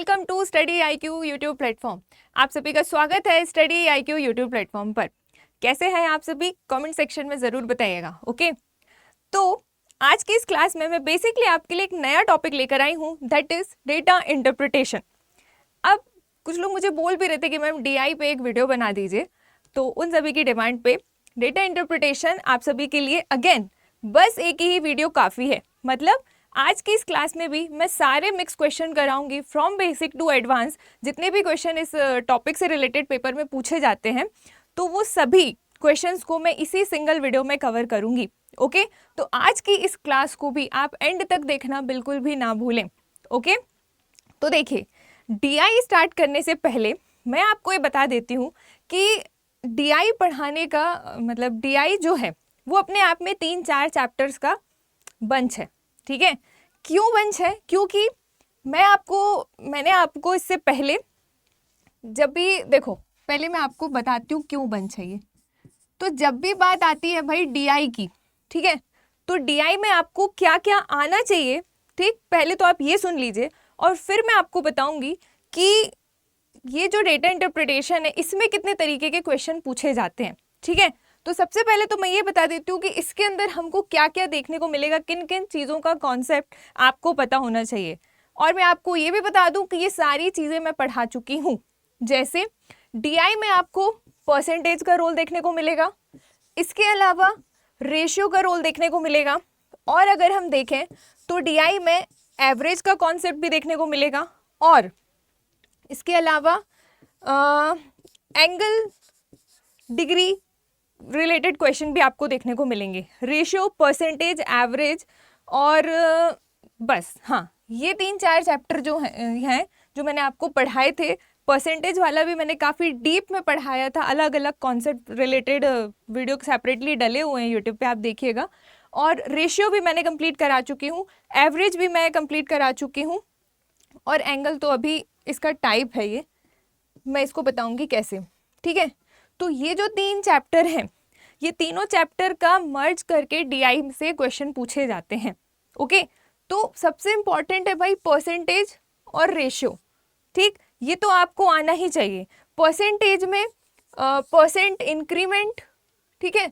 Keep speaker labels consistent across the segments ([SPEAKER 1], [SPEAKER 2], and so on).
[SPEAKER 1] Welcome to study IQ YouTube platform. आप सभी का स्वागत है स्टडी IQ यूट्यूब प्लेटफॉर्म पर। कैसे हैं आप सभी, कमेंट सेक्शन में ज़रूर बताइएगा। ओके, तो आज की इस क्लास में मैं बेसिकली आपके लिए एक नया टॉपिक लेकर आई हूँ, दैट इज़ डेटा इंटरप्रिटेशन। अब कुछ लोग मुझे बोल भी रहे थे कि मैम DI पे एक वीडियो बना दीजिए, तो उन सभी की डिमांड पे डेटा इंटरप्रिटेशन आप सभी के लिए अगेन बस एक ही वीडियो काफ़ी है। मतलब आज की इस क्लास में भी मैं सारे मिक्स क्वेश्चन कराऊंगी फ्रॉम बेसिक टू एडवांस। जितने भी क्वेश्चन इस टॉपिक से रिलेटेड पेपर में पूछे जाते हैं तो वो सभी क्वेश्चंस को मैं इसी सिंगल वीडियो में कवर करूंगी। ओके, तो आज की इस क्लास को भी आप एंड तक देखना बिल्कुल भी ना भूलें। ओके, तो देखिए DI स्टार्ट करने से पहले मैं आपको ये बता देती हूँ कि DI पढ़ाने का मतलब DI जो है वो अपने आप में 3-4 चैप्टर्स का बंच है। ठीक है, क्यों बंच है? क्योंकि मैंने आपको इससे पहले जब भी देखो, पहले मैं आपको बताती हूँ क्यों बंच है ये। तो जब भी बात आती है भाई DI की, ठीक है, तो DI में आपको क्या क्या आना चाहिए, ठीक, पहले तो आप ये सुन लीजिए और फिर मैं आपको बताऊंगी कि ये जो डेटा इंटरप्रिटेशन है इसमें कितने तरीके के क्वेश्चन पूछे जाते हैं। ठीक है, तो सबसे पहले तो मैं ये बता देती हूँ कि इसके अंदर हमको क्या क्या देखने को मिलेगा, किन किन चीज़ों का कॉन्सेप्ट आपको पता होना चाहिए। और मैं आपको ये भी बता दूँ कि ये सारी चीज़ें मैं पढ़ा चुकी हूँ। जैसे DI में आपको परसेंटेज का रोल देखने को मिलेगा, इसके अलावा रेशियो का रोल देखने को मिलेगा, और अगर हम देखें तो DI में एवरेज का कॉन्सेप्ट भी देखने को मिलेगा, और इसके अलावा एंगल, डिग्री रिलेटेड क्वेश्चन भी आपको देखने को मिलेंगे। रेशियो, परसेंटेज, एवरेज और बस, हाँ, ये 3-4 चैप्टर जो हैं जो मैंने आपको पढ़ाए थे। परसेंटेज वाला भी मैंने काफ़ी डीप में पढ़ाया था, अलग अलग कॉन्सेप्ट रिलेटेड वीडियो सेपरेटली डले हुए हैं यूट्यूब पे, आप देखिएगा। और रेशियो भी मैंने कंप्लीट करा चुकी हूँ, एवरेज भी मैं कंप्लीट करा चुकी हूँ, और एंगल तो अभी इसका टाइप है, ये मैं इसको बताऊंगी कैसे। ठीक है, तो ये जो 3 चैप्टर हैं, ये तीनों चैप्टर का मर्ज करके DI से क्वेश्चन पूछे जाते हैं। ओके, तो सबसे इम्पॉर्टेंट है भाई परसेंटेज और रेशियो। ठीक, ये तो आपको आना ही चाहिए। परसेंटेज में परसेंट इंक्रीमेंट, ठीक है,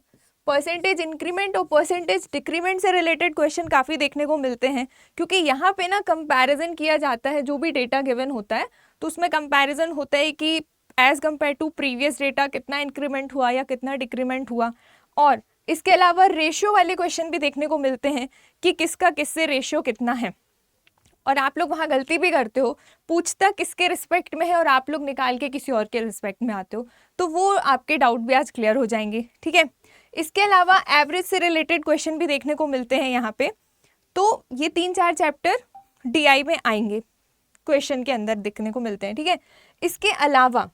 [SPEAKER 1] परसेंटेज इंक्रीमेंट और परसेंटेज डिक्रीमेंट से रिलेटेड क्वेश्चन काफ़ी देखने को मिलते हैं, क्योंकि यहाँ पे ना कंपैरिजन किया जाता है। जो भी डेटा गिवन होता है तो उसमें कंपैरिजन होता है कि as compare to previous data कितना इंक्रीमेंट हुआ या कितना डिक्रीमेंट हुआ। और इसके अलावा रेशियो वाले क्वेश्चन भी देखने को मिलते हैं कि किसका किससे रेशियो कितना है। और आप लोग वहाँ गलती भी करते हो, पूछता किसके रिस्पेक्ट में है और आप लोग निकाल के किसी और के रिस्पेक्ट में आते हो, तो वो आपके डाउट भी आज क्लियर हो जाएंगे। ठीक है, इसके अलावा एवरेज से रिलेटेड क्वेश्चन भी देखने को मिलते हैं यहाँ पे। तो ये 3-4 चैप्टर DI में आएंगे, क्वेश्चन के अंदर देखने को मिलते हैं। ठीक है, इसके अलावा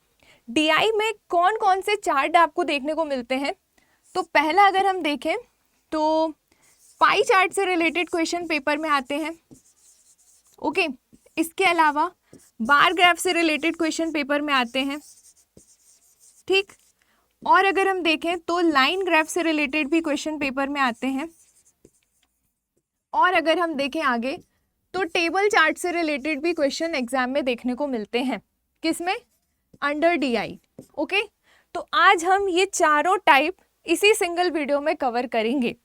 [SPEAKER 1] DI में कौन कौन से चार्ट आपको देखने को मिलते हैं, तो पहला अगर हम देखें तो पाई चार्ट से रिलेटेड क्वेश्चन पेपर में आते हैं। ओके, इसके अलावा बार ग्राफ से रिलेटेड क्वेश्चन पेपर में आते हैं। ठीक, और अगर हम देखें तो लाइन ग्राफ से रिलेटेड भी क्वेश्चन पेपर में आते हैं। और अगर हम देखें आगे तो टेबल चार्ट से रिलेटेड भी क्वेश्चन एग्जाम में देखने को मिलते हैं। किसमें? Under DI। ओके, तो आज हम ये चारों टाइप इसी सिंगल वीडियो में कवर करेंगे।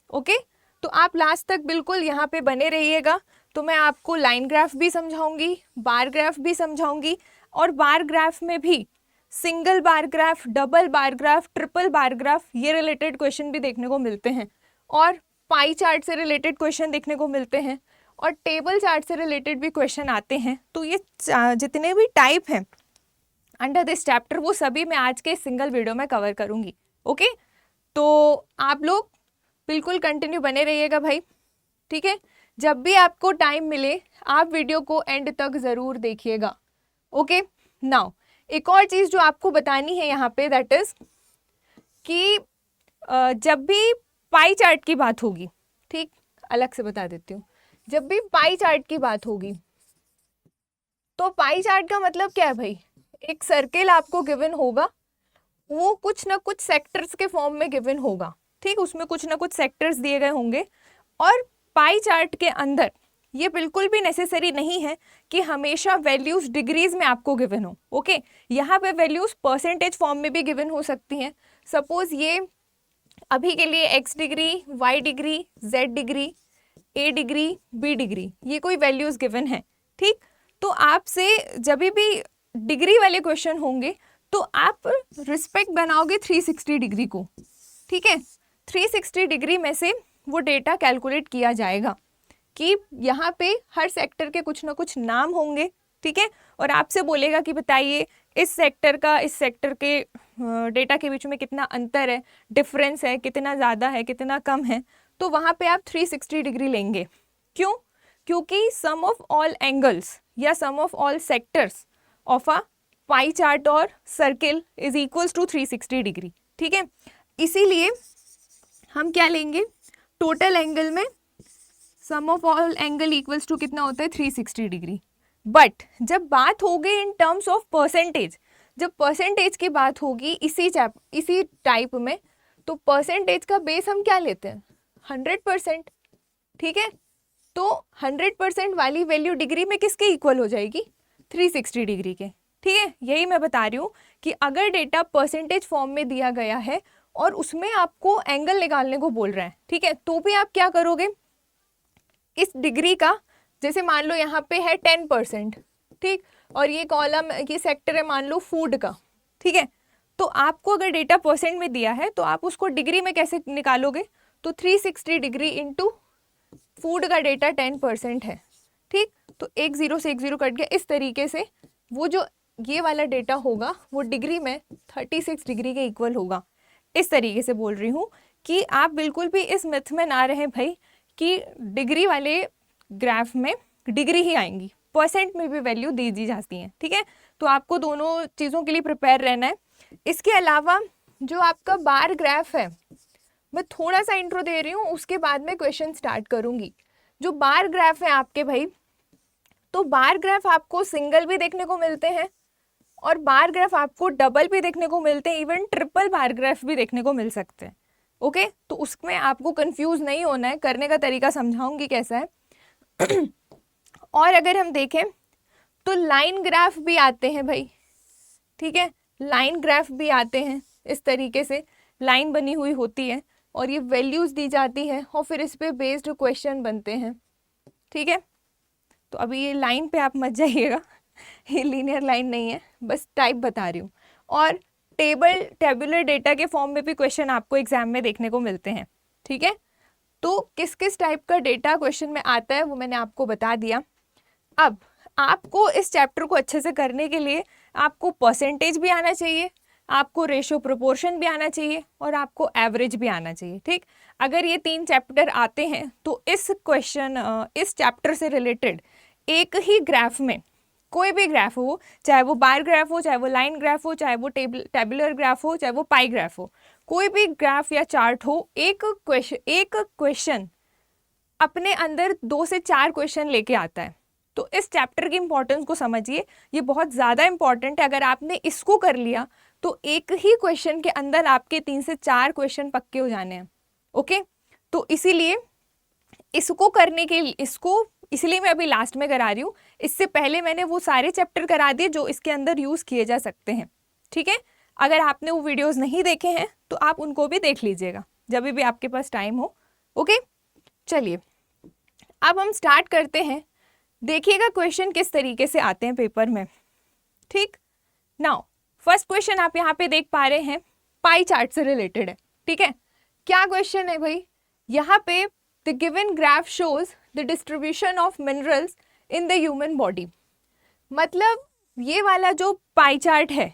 [SPEAKER 1] ओके, तो आप लास्ट तक बिल्कुल यहाँ पे बने रहिएगा। तो मैं आपको लाइन ग्राफ भी समझाऊंगी, बार ग्राफ भी समझाऊंगी, और बार ग्राफ में भी single bar graph, double bar graph, triple bar graph, ये रिलेटेड क्वेश्चन भी देखने को मिलते हैं। और पाई चार्ट से रिलेटेड क्वेश्चन देखने को मिलते हैं, और टेबल चार्ट से रिलेटेड भी क्वेश्चन आते हैं। तो ये जितने भी टाइप हैं अंडर दिस चैप्टर, वो सभी मैं आज के सिंगल वीडियो में कवर करूंगी। ओके, तो आप लोग बिल्कुल कंटिन्यू बने रहिएगा भाई। ठीक है, जब भी आपको टाइम मिले आप वीडियो को एंड तक ज़रूर देखिएगा। ओके, नाउ एक और चीज़ जो आपको बतानी है यहाँ पे, दैट इज़ कि जब भी पाई चार्ट की बात होगी, ठीक, अलग से बता देती हूँ, जब भी पाई चार्ट की बात होगी तो पाई चार्ट का मतलब क्या है भाई? एक सर्किल आपको गिवन होगा, वो कुछ ना कुछ सेक्टर्स के फॉर्म में गिवन होगा। ठीक, उसमें कुछ ना कुछ सेक्टर्स दिए गए होंगे, और पाई चार्ट के अंदर ये बिल्कुल भी नेसेसरी नहीं है कि हमेशा वैल्यूज डिग्रीज में आपको गिवन हो। ओके, यहाँ पे वैल्यूज परसेंटेज फॉर्म में भी गिवन हो सकती हैं। सपोज ये अभी के लिए x degree, y degree, z degree, a degree, b degree, ये कोई वैल्यूज गिवन है। ठीक, तो आपसे जब भी डिग्री वाले क्वेश्चन होंगे तो आप रिस्पेक्ट बनाओगे 360 डिग्री को। ठीक है, 360 डिग्री में से वो डेटा कैलकुलेट किया जाएगा कि यहाँ पे हर सेक्टर के कुछ ना कुछ नाम होंगे। ठीक है, और आपसे बोलेगा कि बताइए इस सेक्टर का इस सेक्टर के डेटा के बीच में कितना अंतर है, डिफरेंस है, कितना ज़्यादा है, कितना कम है। तो वहाँ पे आप 360 डिग्री लेंगे। क्यों? क्योंकि सम ऑफ ऑल एंगल्स या sum of all sectors of a pie chart और circle is equals to 360 degree. ठीक है, इसीलिए हम क्या लेंगे, टोटल एंगल में sum of all angle equals to कितना होता है, 360 डिग्री। बट जब बात होगी इन टर्म्स ऑफ परसेंटेज, जब परसेंटेज की बात होगी इसी टाइप में, तो परसेंटेज का बेस हम क्या लेते हैं, 100%। ठीक है, तो 100% वाली वैल्यू डिग्री में किसके इक्वल हो जाएगी, 360 डिग्री के। ठीक है, यही मैं बता रही हूँ कि अगर डेटा परसेंटेज फॉर्म में दिया गया है और उसमें आपको एंगल निकालने को बोल रहा है, ठीक है, तो भी आप क्या करोगे, इस डिग्री का, जैसे मान लो यहाँ पे है 10%, ठीक, और ये कॉलम, ये सेक्टर है मान लो फूड का। ठीक है, तो आपको अगर डेटा परसेंट में दिया है तो आप उसको डिग्री में कैसे निकालोगे, तो 360 डिग्री इंटू फूड का डेटा 10% है। ठीक, तो एक जीरो से एक जीरो कट गया। इस तरीके से वो जो ये वाला डेटा होगा वो डिग्री में 36 डिग्री के इक्वल होगा। इस तरीके से बोल रही हूँ कि आप बिल्कुल भी इस मिथ में ना रहें भाई कि डिग्री वाले ग्राफ में डिग्री ही आएंगी, परसेंट में भी वैल्यू दी जाती हैं। ठीक है, तो आपको दोनों चीज़ों के लिए प्रिपेयर रहना है। इसके अलावा जो आपका बार ग्राफ है, मैं थोड़ा सा इंट्रो दे रही हूँ, उसके बाद में क्वेश्चन स्टार्ट करूँगी। जो बार ग्राफ है आपके भाई, तो बार ग्राफ आपको सिंगल भी देखने को मिलते हैं और बार ग्राफ आपको डबल भी देखने को मिलते हैं, इवन ट्रिपल बार ग्राफ भी देखने को मिल सकते हैं। ओके, तो उसमें आपको कंफ्यूज नहीं होना है, करने का तरीका समझाऊंगी कैसा है। और अगर हम देखें तो लाइन ग्राफ भी आते हैं भाई। ठीक है, लाइन ग्राफ भी आते हैं, इस तरीके से लाइन बनी हुई होती है और ये वैल्यूज दी जाती है और फिर इस पे बेस्ड क्वेश्चन बनते हैं। ठीक है, तो अभी ये लाइन पे आप मत जाइएगा, ये लीनियर लाइन नहीं है, बस टाइप बता रही हूँ। और टेबुलर डेटा के फॉर्म में भी क्वेश्चन आपको एग्जाम में देखने को मिलते हैं। ठीक है, तो किस किस टाइप का डेटा क्वेश्चन में आता है वो मैंने आपको बता दिया। अब आपको इस चैप्टर को अच्छे से करने के लिए आपको परसेंटेज भी आना चाहिए, आपको रेशियो प्रोपोर्शन भी आना चाहिए और आपको एवरेज भी आना चाहिए। ठीक, अगर ये 3 चैप्टर आते हैं तो इस चैप्टर से रिलेटेड एक ही ग्राफ में, कोई भी ग्राफ हो, चाहे वो बार ग्राफ हो, चाहे वो लाइन ग्राफ हो, चाहे वो टेबुलर ग्राफ हो, चाहे वो पाई ग्राफ हो, कोई भी ग्राफ या चार्ट हो, एक क्वेश्चन अपने अंदर 2 से 4 क्वेश्चन लेके आता है। तो इस चैप्टर की इंपॉर्टेंस को समझिए, ये बहुत ज़्यादा इंपॉर्टेंट है। अगर आपने इसको कर लिया तो एक ही क्वेश्चन के अंदर आपके 3 से 4 क्वेश्चन पक्के हो जाने हैं। ओके, तो इसीलिए इसको करने के लिए, इसलिए मैं अभी लास्ट में करा रही हूँ। इससे पहले मैंने वो सारे चैप्टर करा दिए जो इसके अंदर यूज़ किए जा सकते हैं। ठीक है, अगर आपने वो वीडियोस नहीं देखे हैं तो आप उनको भी देख लीजिएगा जब भी आपके पास टाइम हो। ओके, चलिए अब हम स्टार्ट करते हैं। देखिएगा क्वेश्चन किस तरीके से आते हैं पेपर में। ठीक, नाउ फर्स्ट क्वेश्चन आप यहाँ पे देख पा रहे हैं, पाई चार्ट से रिलेटेड है। ठीक है, क्या क्वेश्चन है भाई, यहाँ पे the given graph shows the distribution of minerals in the human body. मतलब ये वाला जो पाई चार्ट है,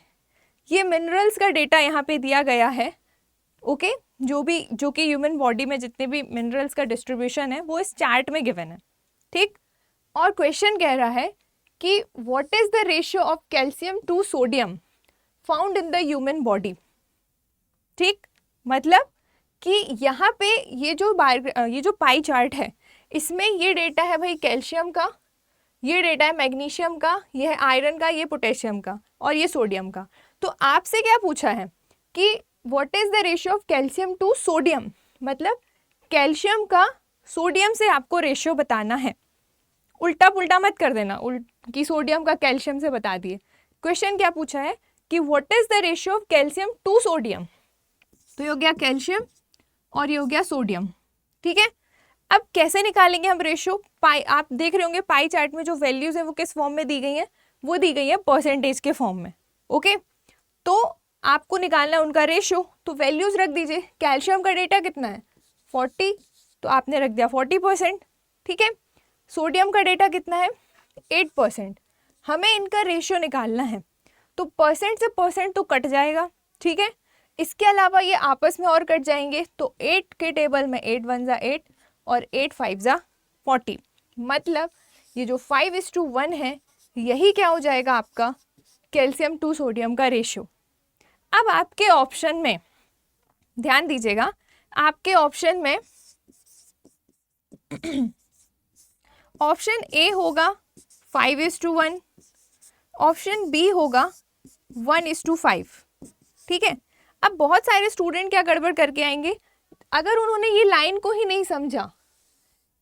[SPEAKER 1] ये मिनरल्स का डेटा यहाँ पे दिया गया है। ओके, जो कि ह्यूमन बॉडी में जितने भी मिनरल्स का डिस्ट्रीब्यूशन है वो इस चार्ट में गिवन है। ठीक, और क्वेश्चन कह रहा है कि what is the ratio of calcium to sodium found in the human body. ठीक, मतलब कि यहाँ पे ये जो पाई चार्ट है, इसमें ये डेटा है भाई कैल्शियम का, ये डेटा है मैग्नीशियम का, ये है आयरन का, ये पोटेशियम का और ये सोडियम का। तो आपसे क्या पूछा है कि what is the ratio of calcium to sodium, मतलब कैल्शियम का सोडियम से आपको रेशियो बताना है। उल्टा पुल्टा मत कर देना कि सोडियम का कैल्शियम से बता दिए। क्वेश्चन क्या पूछा है कि what is the ratio of calcium to sodium. तो ये हो गया कैल्शियम और ये हो गया सोडियम, ठीक है। अब कैसे निकालेंगे हम रेशियो? पाई, आप देख रहे होंगे पाई चार्ट में जो वैल्यूज है वो किस फॉर्म में दी गई है, वो दी गई है परसेंटेज के फॉर्म में। ओके, तो आपको निकालना है उनका रेशियो, तो वैल्यूज रख दीजिए। कैल्शियम का डेटा कितना है 40, तो आपने रख दिया 40%, ठीक है। सोडियम का डेटा कितना है 8%। हमें इनका रेशियो निकालना है, तो परसेंट से परसेंट तो कट जाएगा, ठीक है। इसके अलावा ये आपस में और कट जाएंगे, तो 8 के टेबल में 8 1 जा 8 और 8 5 जा 40, मतलब ये जो 5:1 है यही क्या हो जाएगा आपका कैल्शियम टू सोडियम का रेशियो। अब आपके ऑप्शन में ध्यान दीजिएगा, आपके ऑप्शन में ऑप्शन ए होगा 5:1, ऑप्शन बी होगा 1:5, ठीक है। अब बहुत सारे स्टूडेंट क्या गड़बड़ करके आएंगे, अगर उन्होंने ये लाइन को ही नहीं समझा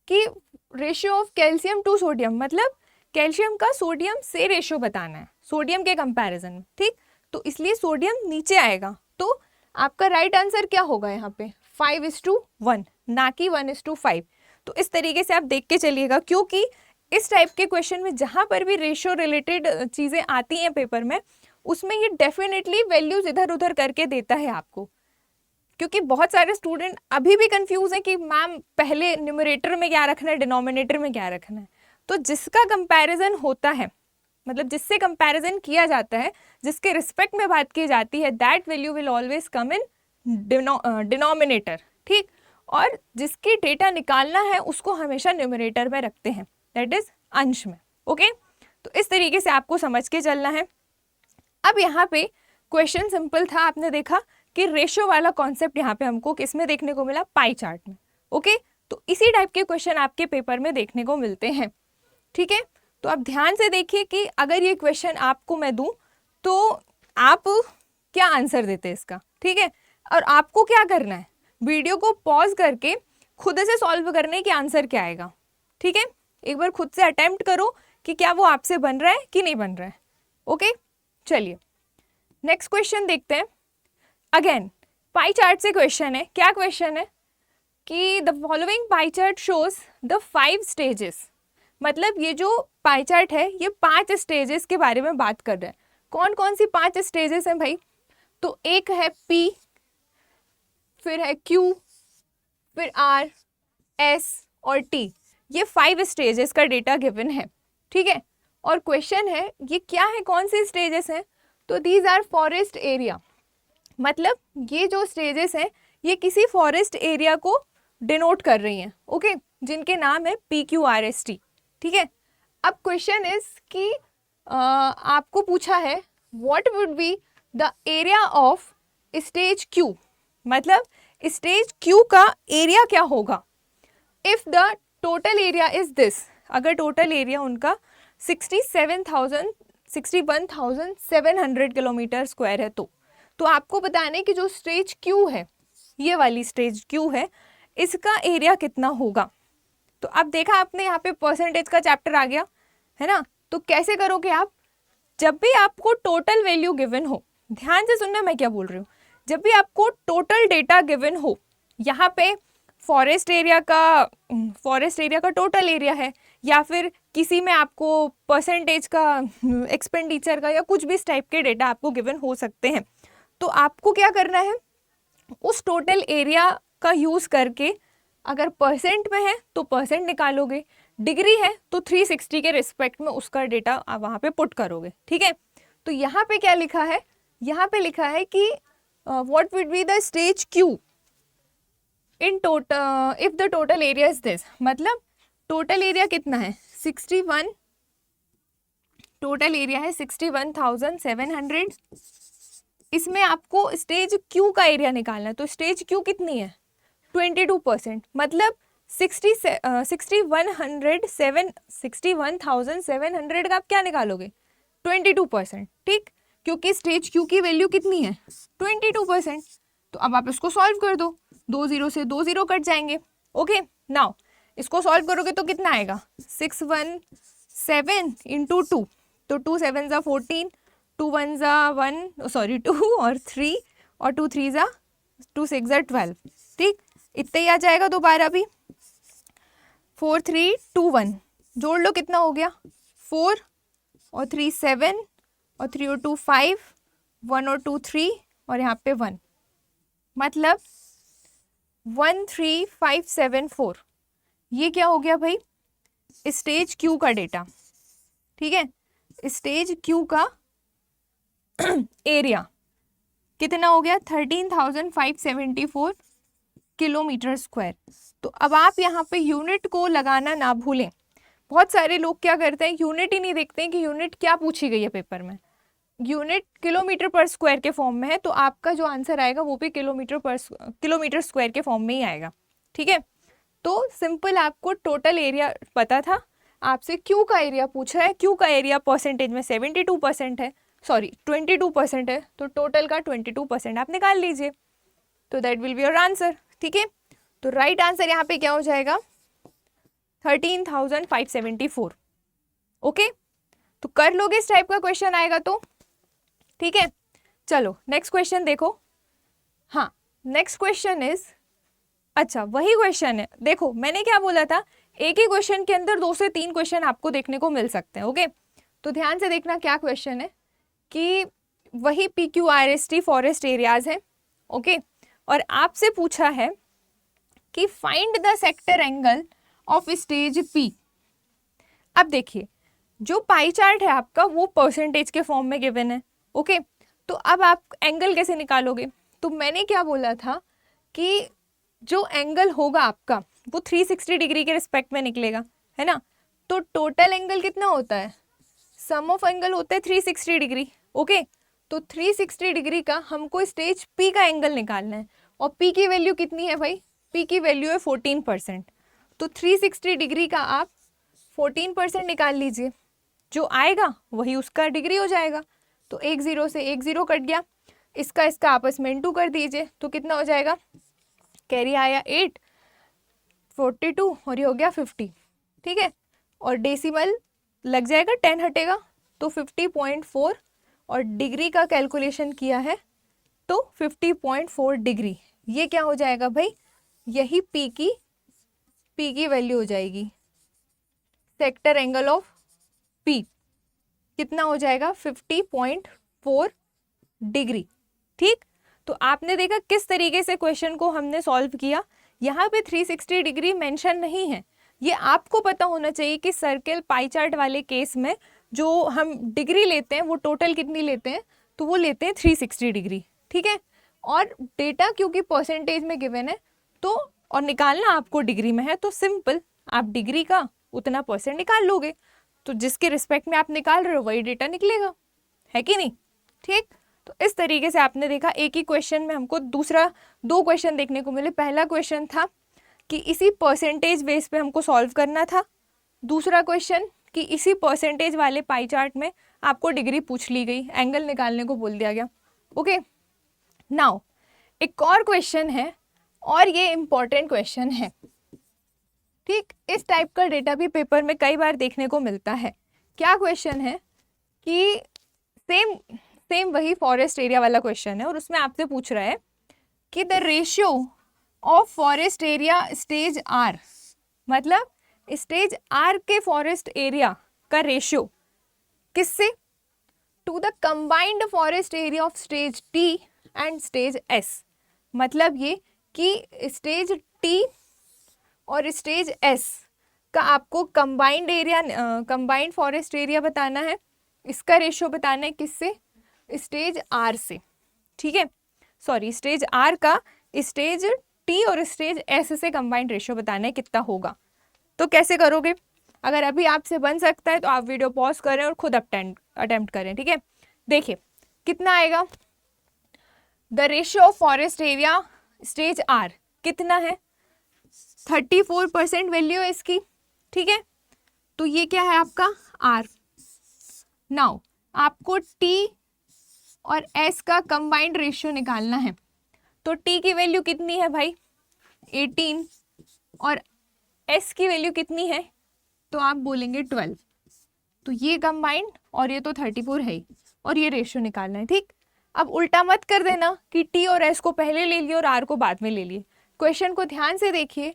[SPEAKER 1] कि ratio of calcium to sodium मतलब कैल्शियम का सोडियम से रेशियो बताना है सोडियम के कंपैरिजन में, ठीक। तो इसलिए सोडियम नीचे आएगा, तो आपका राइट आंसर क्या होगा यहाँ पे 5:1, ना कि 1:5। तो इस तरीके से आप देख के चलिएगा, क्योंकि इस टाइप के क्वेश्चन में जहाँ पर भी रेशियो रिलेटेड चीज़ें आती हैं पेपर में, उसमें ये डेफिनेटली वैल्यूज इधर उधर करके देता है आपको। क्योंकि बहुत सारे स्टूडेंट अभी भी कंफ्यूज हैं कि मैम पहले न्यूमरेटर में क्या रखना है, डिनोमिनेटर में क्या रखना है। तो जिसका कंपैरिजन होता है, मतलब जिससे कंपैरिजन किया जाता है, जिसके रिस्पेक्ट में बात की जाती है, that value will always come in denominator, ठीक। और जिसकी डेटा निकालना है उसको हमेशा न्यूमरेटर में रखते हैं, दैट इज अंश में। ओके, तो इस तरीके से आपको समझ के चलना है। अब यहाँ पे क्वेश्चन सिंपल था, आपने देखा कि रेशियो वाला कॉन्सेप्ट यहाँ पे हमको किस में देखने को मिला, पाई चार्ट में। ओके, तो इसी टाइप के क्वेश्चन आपके पेपर में देखने को मिलते हैं, ठीक है। तो आप ध्यान से देखिए कि अगर ये क्वेश्चन आपको मैं दूं तो आप क्या आंसर देते हैं इसका, ठीक है। और आपको क्या करना है, वीडियो को पॉज करके खुद से सॉल्व करने के आंसर क्या आएगा, ठीक है। एक बार खुद से अटेम्प्ट करो कि क्या वो आपसे बन रहा है कि नहीं बन रहा है। ओके, चलिए नेक्स्ट क्वेश्चन देखते हैं। अगेन पाई चार्ट से क्वेश्चन है। क्या क्वेश्चन है कि the following pi chart shows the 5 stages, मतलब ये जो पाई चार्ट है ये 5 स्टेजेस के बारे में बात कर रहा है। कौन कौन सी 5 स्टेजेस हैं भाई? तो एक है P, फिर है Q, फिर R, S और T, ये 5 स्टेजेस का डेटा गिवन है, ठीक है। और क्वेश्चन है ये क्या है, कौन सी स्टेजेस हैं? तो दीज आर फॉरेस्ट एरिया, मतलब ये जो स्टेजेस हैं ये किसी फॉरेस्ट एरिया को डिनोट कर रही हैं, ओके, जिनके नाम है PQRST, ठीक है। अब क्वेश्चन इज कि आपको पूछा है what would be the area of stage Q, मतलब स्टेज Q का एरिया क्या होगा if the total area is this, अगर टोटल एरिया उनका 61,700 किलोमीटर स्क्वायर है तो आपको बताने कि जो स्टेज Q है, ये वाली स्टेज Q है, इसका एरिया कितना होगा। तो अब देखा आपने यहाँ पे परसेंटेज का चैप्टर आ गया है ना। तो कैसे करोगे आप, जब भी आपको टोटल वैल्यू गिवन हो, ध्यान से सुनना मैं क्या बोल रही हूँ, जब भी आपको टोटल डेटा गिवन हो, यहाँ पे फॉरेस्ट एरिया का टोटल एरिया है, या फिर किसी में आपको परसेंटेज का, एक्सपेंडिचर का, या कुछ भी इस टाइप के डेटा आपको गिवन हो सकते हैं। तो आपको क्या करना है, उस टोटल एरिया का यूज़ करके अगर परसेंट में है तो परसेंट निकालोगे, डिग्री है तो 360 के रिस्पेक्ट में उसका डेटा वहाँ पे पुट करोगे, ठीक है। तो यहाँ पे क्या लिखा है, यहाँ पे लिखा है कि what would be the stage Q in total if the total area is this, मतलब टोटल एरिया कितना है 61, टोटल एरिया है 61,700, इसमें आपको स्टेज Q का एरिया निकालना है। तो स्टेज Q कितनी है 22%, मतलब 61,700 का आप क्या निकालोगे 22%, ठीक, क्योंकि स्टेज Q की वैल्यू कितनी है 22%। तो अब आप इसको सॉल्व कर दो, 2 0 से 2 0 कट जाएंगे। ओके, नाउ इसको सॉल्व करोगे तो कितना आएगा 617 इंटू 2, तो 2 7 ज़ा 14, 2 1 ज़ा 1 सॉरी 2 और 3 और 2 3 ज़ा 2 6 ज़ा 12, ठीक, इतना ही आ जाएगा दोबारा भी। 4 3 2 1 जोड़ लो कितना हो गया 4 और 3 7 और 3 और 2 5, 1 और 2 3 और यहाँ पे 1, मतलब 13574। ये क्या हो गया भाई स्टेज क्यू का डेटा, ठीक है। स्टेज क्यू का एरिया कितना हो गया 13,574 किलोमीटर स्क्वायर। तो अब आप यहाँ पे यूनिट को लगाना ना भूलें। बहुत सारे लोग क्या करते हैं यूनिट ही नहीं देखते हैं कि यूनिट क्या पूछी गई है पेपर में। यूनिट किलोमीटर पर स्क्वायर के फॉर्म में है तो आपका जो आंसर आएगा वो भी किलोमीटर स्क्वायर के फॉर्म में ही आएगा, ठीक है। तो सिंपल आपको टोटल एरिया पता था, आपसे क्यू का एरिया पूछ रहा है, क्यू का एरिया परसेंटेज में 72% है, सॉरी 22% है, तो टोटल का 22% आप निकाल लीजिए, तो that will be your answer, ठीक है। तो राइट आंसर यहाँ पे क्या हो जाएगा 13,574। ओके, तो कर लोगे इस टाइप का क्वेश्चन आएगा तो, ठीक है। चलो नेक्स्ट क्वेश्चन देखो। हाँ नेक्स्ट क्वेश्चन इज, अच्छा वही क्वेश्चन है, देखो मैंने क्या बोला था एक ही क्वेश्चन के अंदर 2 से 3 क्वेश्चन आपको देखने को मिल सकते हैं। ओके, तो ध्यान से देखना क्या क्वेश्चन है कि वही PQRST फॉरेस्ट एरियाज है, ओके, और आपसे पूछा है कि find the sector angle of stage P। अब देखिए जो पाई चार्ट है आपका वो परसेंटेज के फॉर्म में गिवन है, ओके, तो अब आप एंगल कैसे निकालोगे। तो मैंने क्या बोला था कि जो एंगल होगा आपका वो 360 डिग्री के रिस्पेक्ट में निकलेगा, है ना। तो टोटल एंगल कितना होता है, सम ऑफ एंगल होता है 360 डिग्री, ओके। तो 360 डिग्री का हमको स्टेज P का एंगल निकालना है, और P की वैल्यू कितनी है भाई, P की वैल्यू है 14%। तो 360 डिग्री का आप 14% निकाल लीजिए, जो आएगा वही उसका डिग्री हो जाएगा। तो एक जीरो से एक जीरो कट गया, इसका आपस में इंटू कर दीजिए, तो कितना हो जाएगा, कैरी आया 8, 42 और ये हो गया 50, ठीक है। और डेसिमल लग जाएगा 10 हटेगा तो 50.4, और डिग्री का कैलकुलेशन किया है तो 50.4 डिग्री। ये क्या हो जाएगा भाई, यही P की वैल्यू हो जाएगी, सेक्टर एंगल ऑफ P कितना हो जाएगा 50.4 डिग्री, ठीक। तो आपने देखा किस तरीके से क्वेश्चन को हमने सॉल्व किया। यहाँ पे 360 डिग्री मेंशन नहीं है, ये आपको पता होना चाहिए कि सर्कल पाई चार्ट वाले केस में जो हम डिग्री लेते हैं वो टोटल कितनी लेते हैं, तो वो लेते हैं 360 डिग्री, ठीक है। और डेटा क्योंकि परसेंटेज में गिवन है तो, और निकालना आपको डिग्री में है, तो सिंपल आप डिग्री का उतना परसेंट निकाल लोगे, तो जिसके रिस्पेक्ट में आप निकाल रहे हो वही डेटा निकलेगा, है कि नहीं, ठीक। तो इस तरीके से आपने देखा एक ही क्वेश्चन में हमको दो क्वेश्चन देखने को मिले। पहला क्वेश्चन था कि इसी परसेंटेज बेस पे हमको सॉल्व करना था, दूसरा क्वेश्चन कि इसी परसेंटेज वाले पाई चार्ट में आपको डिग्री पूछ ली गई, एंगल निकालने को बोल दिया गया। ओके, नाउ एक और क्वेश्चन है, और ये इंपॉर्टेंट क्वेश्चन है, ठीक। इस टाइप का डेटा भी पेपर में कई बार देखने को मिलता है। क्या क्वेश्चन है कि सेम वही फॉरेस्ट एरिया वाला क्वेश्चन है, और उसमें आपसे पूछ रहा है कि the ratio of forest area stage R, मतलब स्टेज R के फॉरेस्ट एरिया का रेशियो किससे, to the combined forest area of stage T and stage S। मतलब ये कि स्टेज T और स्टेज S का आपको combined area, combined forest area बताना है, इसका रेशियो बताना है किससे, स्टेज R से, ठीक है। सॉरी, स्टेज R का स्टेज T और स्टेज S से कंबाइंड रेशियो बताना है कितना होगा। तो कैसे करोगे, अगर अभी आपसे बन सकता है तो आप वीडियो पॉज करें और खुद अटेम्प्ट करें, ठीक है। देखिए कितना आएगा, the ratio of forest area stage R कितना है, 34% वैल्यू है इसकी, ठीक है। तो ये क्या है आपका R। नाउ आपको T और S का कंबाइंड रेशियो निकालना है, तो T की वैल्यू कितनी है भाई 18, और एस की वैल्यू कितनी है, तो आप बोलेंगे 12। तो ये कंबाइंड और ये तो 34 है ही, और ये रेशियो निकालना है। ठीक, अब उल्टा मत कर देना कि टी और एस को पहले ले लिए और आर को बाद में ले लिए। क्वेश्चन को ध्यान से देखिए,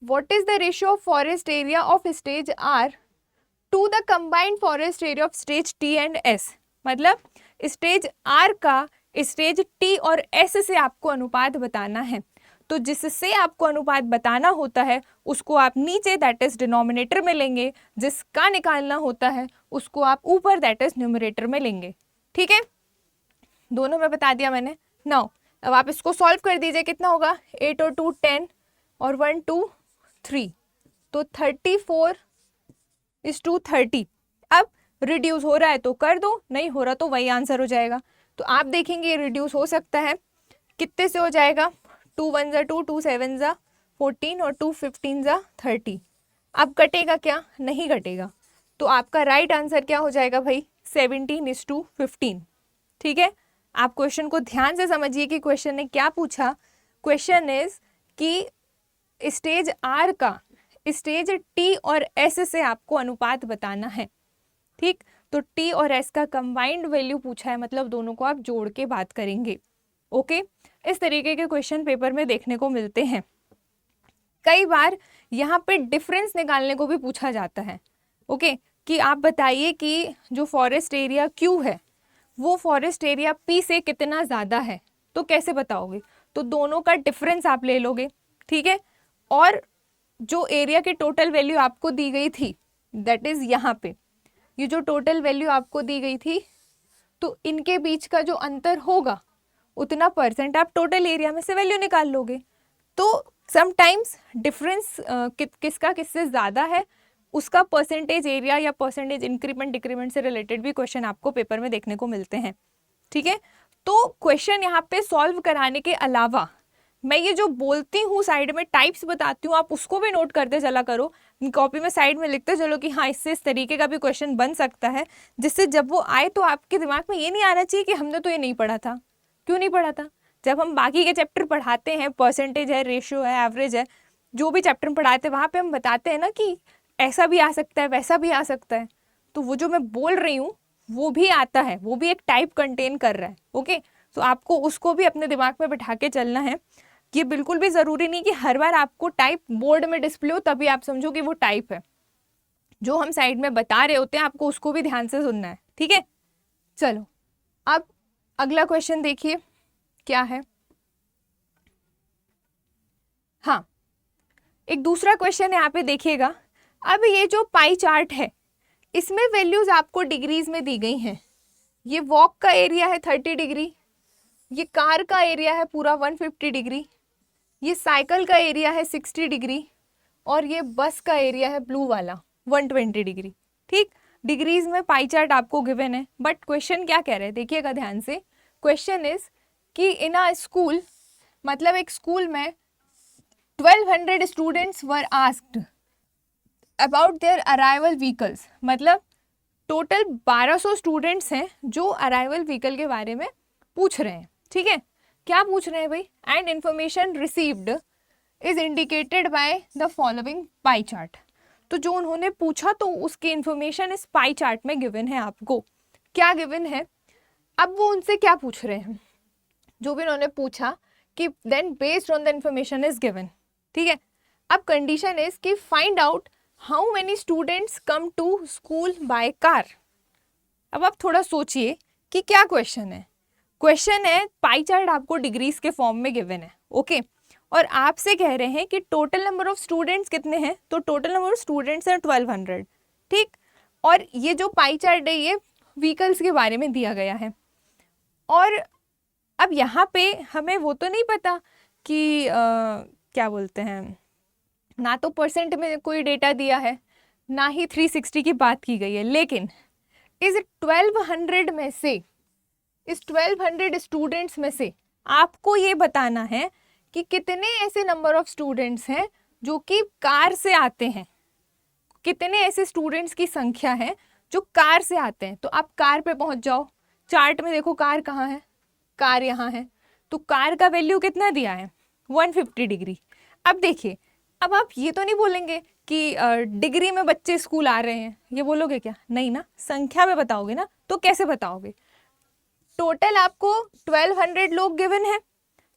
[SPEAKER 1] what is the ratio of forest area of stage R to the combined forest area of stage T and S. मतलब स्टेज आर का स्टेज टी और एस से आपको अनुपात बताना है। तो जिससे आपको अनुपात बताना होता है उसको आप नीचे दैट इज डिनोमिनेटर में लेंगे, जिसका निकालना होता है उसको आप ऊपर दैट इज न्यूमरेटर में लेंगे। ठीक है, दोनों में बता दिया मैंने। नाउ अब आप इसको सॉल्व कर दीजिए, कितना होगा, 8 और 2 10 और 1 2 3, तो 34:30। अब रिड्यूस हो रहा है तो कर दो, नहीं हो रहा तो वही आंसर हो जाएगा। तो आप देखेंगे ये रिड्यूस हो सकता है, कितने से हो जाएगा, 2 1 ज़ा 2, 2 7 ज़ा 14 और 2 15 ज़ा 30। अब कटेगा क्या, नहीं कटेगा। तो आपका राइट आंसर क्या हो जाएगा भाई, 17:15। ठीक है, आप क्वेश्चन को ध्यान से समझिए कि क्वेश्चन ने क्या पूछा। क्वेश्चन इज कि स्टेज आर का स्टेज टी और एस से आपको अनुपात बताना है। ठीक, तो टी और एस का कंबाइंड वैल्यू पूछा है, मतलब दोनों को आप जोड़ के बात करेंगे। ओके, इस तरीके के क्वेश्चन पेपर में देखने को मिलते हैं। कई बार यहाँ पे डिफरेंस निकालने को भी पूछा जाता है। ओके, कि आप बताइए कि जो फॉरेस्ट एरिया क्यू है वो फॉरेस्ट एरिया पी से कितना ज़्यादा है, तो कैसे बताओगे, तो दोनों का डिफरेंस आप ले लोगे। ठीक है, और जो एरिया की टोटल वैल्यू आपको दी गई थी दैट इज़ यहाँ पे, ये जो टोटल वैल्यू आपको दी गई थी, तो इनके बीच का जो अंतर होगा उतना परसेंट आप टोटल एरिया में से वैल्यू निकाल लोगे। तो समटाइम्स डिफरेंस किसका किससे ज़्यादा है उसका परसेंटेज एरिया या परसेंटेज इंक्रीमेंट डिक्रीमेंट से रिलेटेड भी क्वेश्चन आपको पेपर में देखने को मिलते हैं। ठीक है, तो क्वेश्चन यहाँ पे सॉल्व कराने के अलावा मैं ये जो बोलती हूँ साइड में टाइप्स बताती हूँ, आप उसको भी नोट करते चला करो, कॉपी में साइड में लिखते चलो कि हाँ इससे इस तरीके का भी क्वेश्चन बन सकता है, जिससे जब वो आए तो आपके दिमाग में ये नहीं आना चाहिए कि हमने तो ये नहीं पढ़ा था। क्यों नहीं पढ़ा था, जब हम बाकी के चैप्टर पढ़ाते हैं, परसेंटेज है, रेशियो है, एवरेज है, जो भी चैप्टर पढ़ाते हैं वहाँ पे हम बताते हैं ना कि ऐसा भी आ सकता है, वैसा भी आ सकता है। तो वो जो मैं बोल रही हूँ वो भी आता है, वो भी एक टाइप कंटेन कर रहा है। ओके, तो आपको उसको भी अपने दिमाग में बिठा के चलना है। ये बिल्कुल भी ज़रूरी नहीं कि हर बार आपको टाइप बोर्ड में डिस्प्ले हो तभी आप समझो कि वो टाइप है। जो हम साइड में बता रहे होते हैं आपको उसको भी ध्यान से सुनना है। ठीक है, चलो अब अगला क्वेश्चन देखिए क्या है। हाँ, एक दूसरा क्वेश्चन यहाँ पे देखिएगा। अब ये जो पाई चार्ट है इसमें वैल्यूज आपको डिग्रीज में दी गई हैं। ये वॉक का एरिया है 30 डिग्री, ये कार का एरिया है पूरा 150 डिग्री, ये साइकिल का एरिया है 60 डिग्री, और ये बस का एरिया है ब्लू वाला 120 डिग्री। ठीक, डिग्रीज में पाई चार्ट आपको गिवन है, बट क्वेश्चन क्या कह रहे हैं देखिएगा ध्यान से। क्वेश्चन इज कि इन अ स्कूल, मतलब एक स्कूल में 1200 students were asked about their arrival vehicles. मतलब टोटल 1200 स्टूडेंट्स हैं जो अराइवल व्हीकल के बारे में पूछ रहे हैं। ठीक है, क्या पूछ रहे हैं भाई, and information received is indicated by the following pie chart. तो जो उन्होंने पूछा तो उसकी इंफॉर्मेशन इस पाई चार्ट में गिवन है। आपको क्या गिवन है, अब वो उनसे क्या पूछ रहे हैं, जो भी उन्होंने पूछा कि then based on the information is given. ठीक है, अब कंडीशन इज कि find out how many students come to school by car. अब आप थोड़ा सोचिए कि क्या क्वेश्चन है। क्वेश्चन है पाई चार्ट आपको डिग्रीज के फॉर्म में गिवन है। ओके, और आपसे कह रहे हैं कि टोटल नंबर ऑफ स्टूडेंट्स कितने हैं, तो टोटल नंबर ऑफ स्टूडेंट्स हैं 1200। ठीक, और ये जो पाई चार्ट है ये व्हीकल्स के बारे में दिया गया है। और अब यहाँ पे हमें वो तो नहीं पता कि क्या बोलते हैं, ना तो परसेंट में कोई डेटा दिया है ना ही 360 की बात की गई है, लेकिन इस 1200 में से, इस 1200 स्टूडेंट्स में से आपको ये बताना है कि कितने ऐसे नंबर ऑफ स्टूडेंट्स हैं जो कि कार से आते हैं, कितने ऐसे स्टूडेंट्स की संख्या है जो कार से आते हैं। तो आप कार पे पहुंच जाओ, चार्ट में देखो कार कहाँ है, कार यहाँ है, तो कार का वैल्यू कितना दिया है 150 डिग्री। अब देखिए अब आप ये तो नहीं बोलेंगे कि डिग्री में बच्चे स्कूल आ रहे हैं, ये बोलोगे क्या? नहीं ना, संख्या में बताओगे ना। तो कैसे बताओगे? टोटल आपको 1200 लोग गिवन है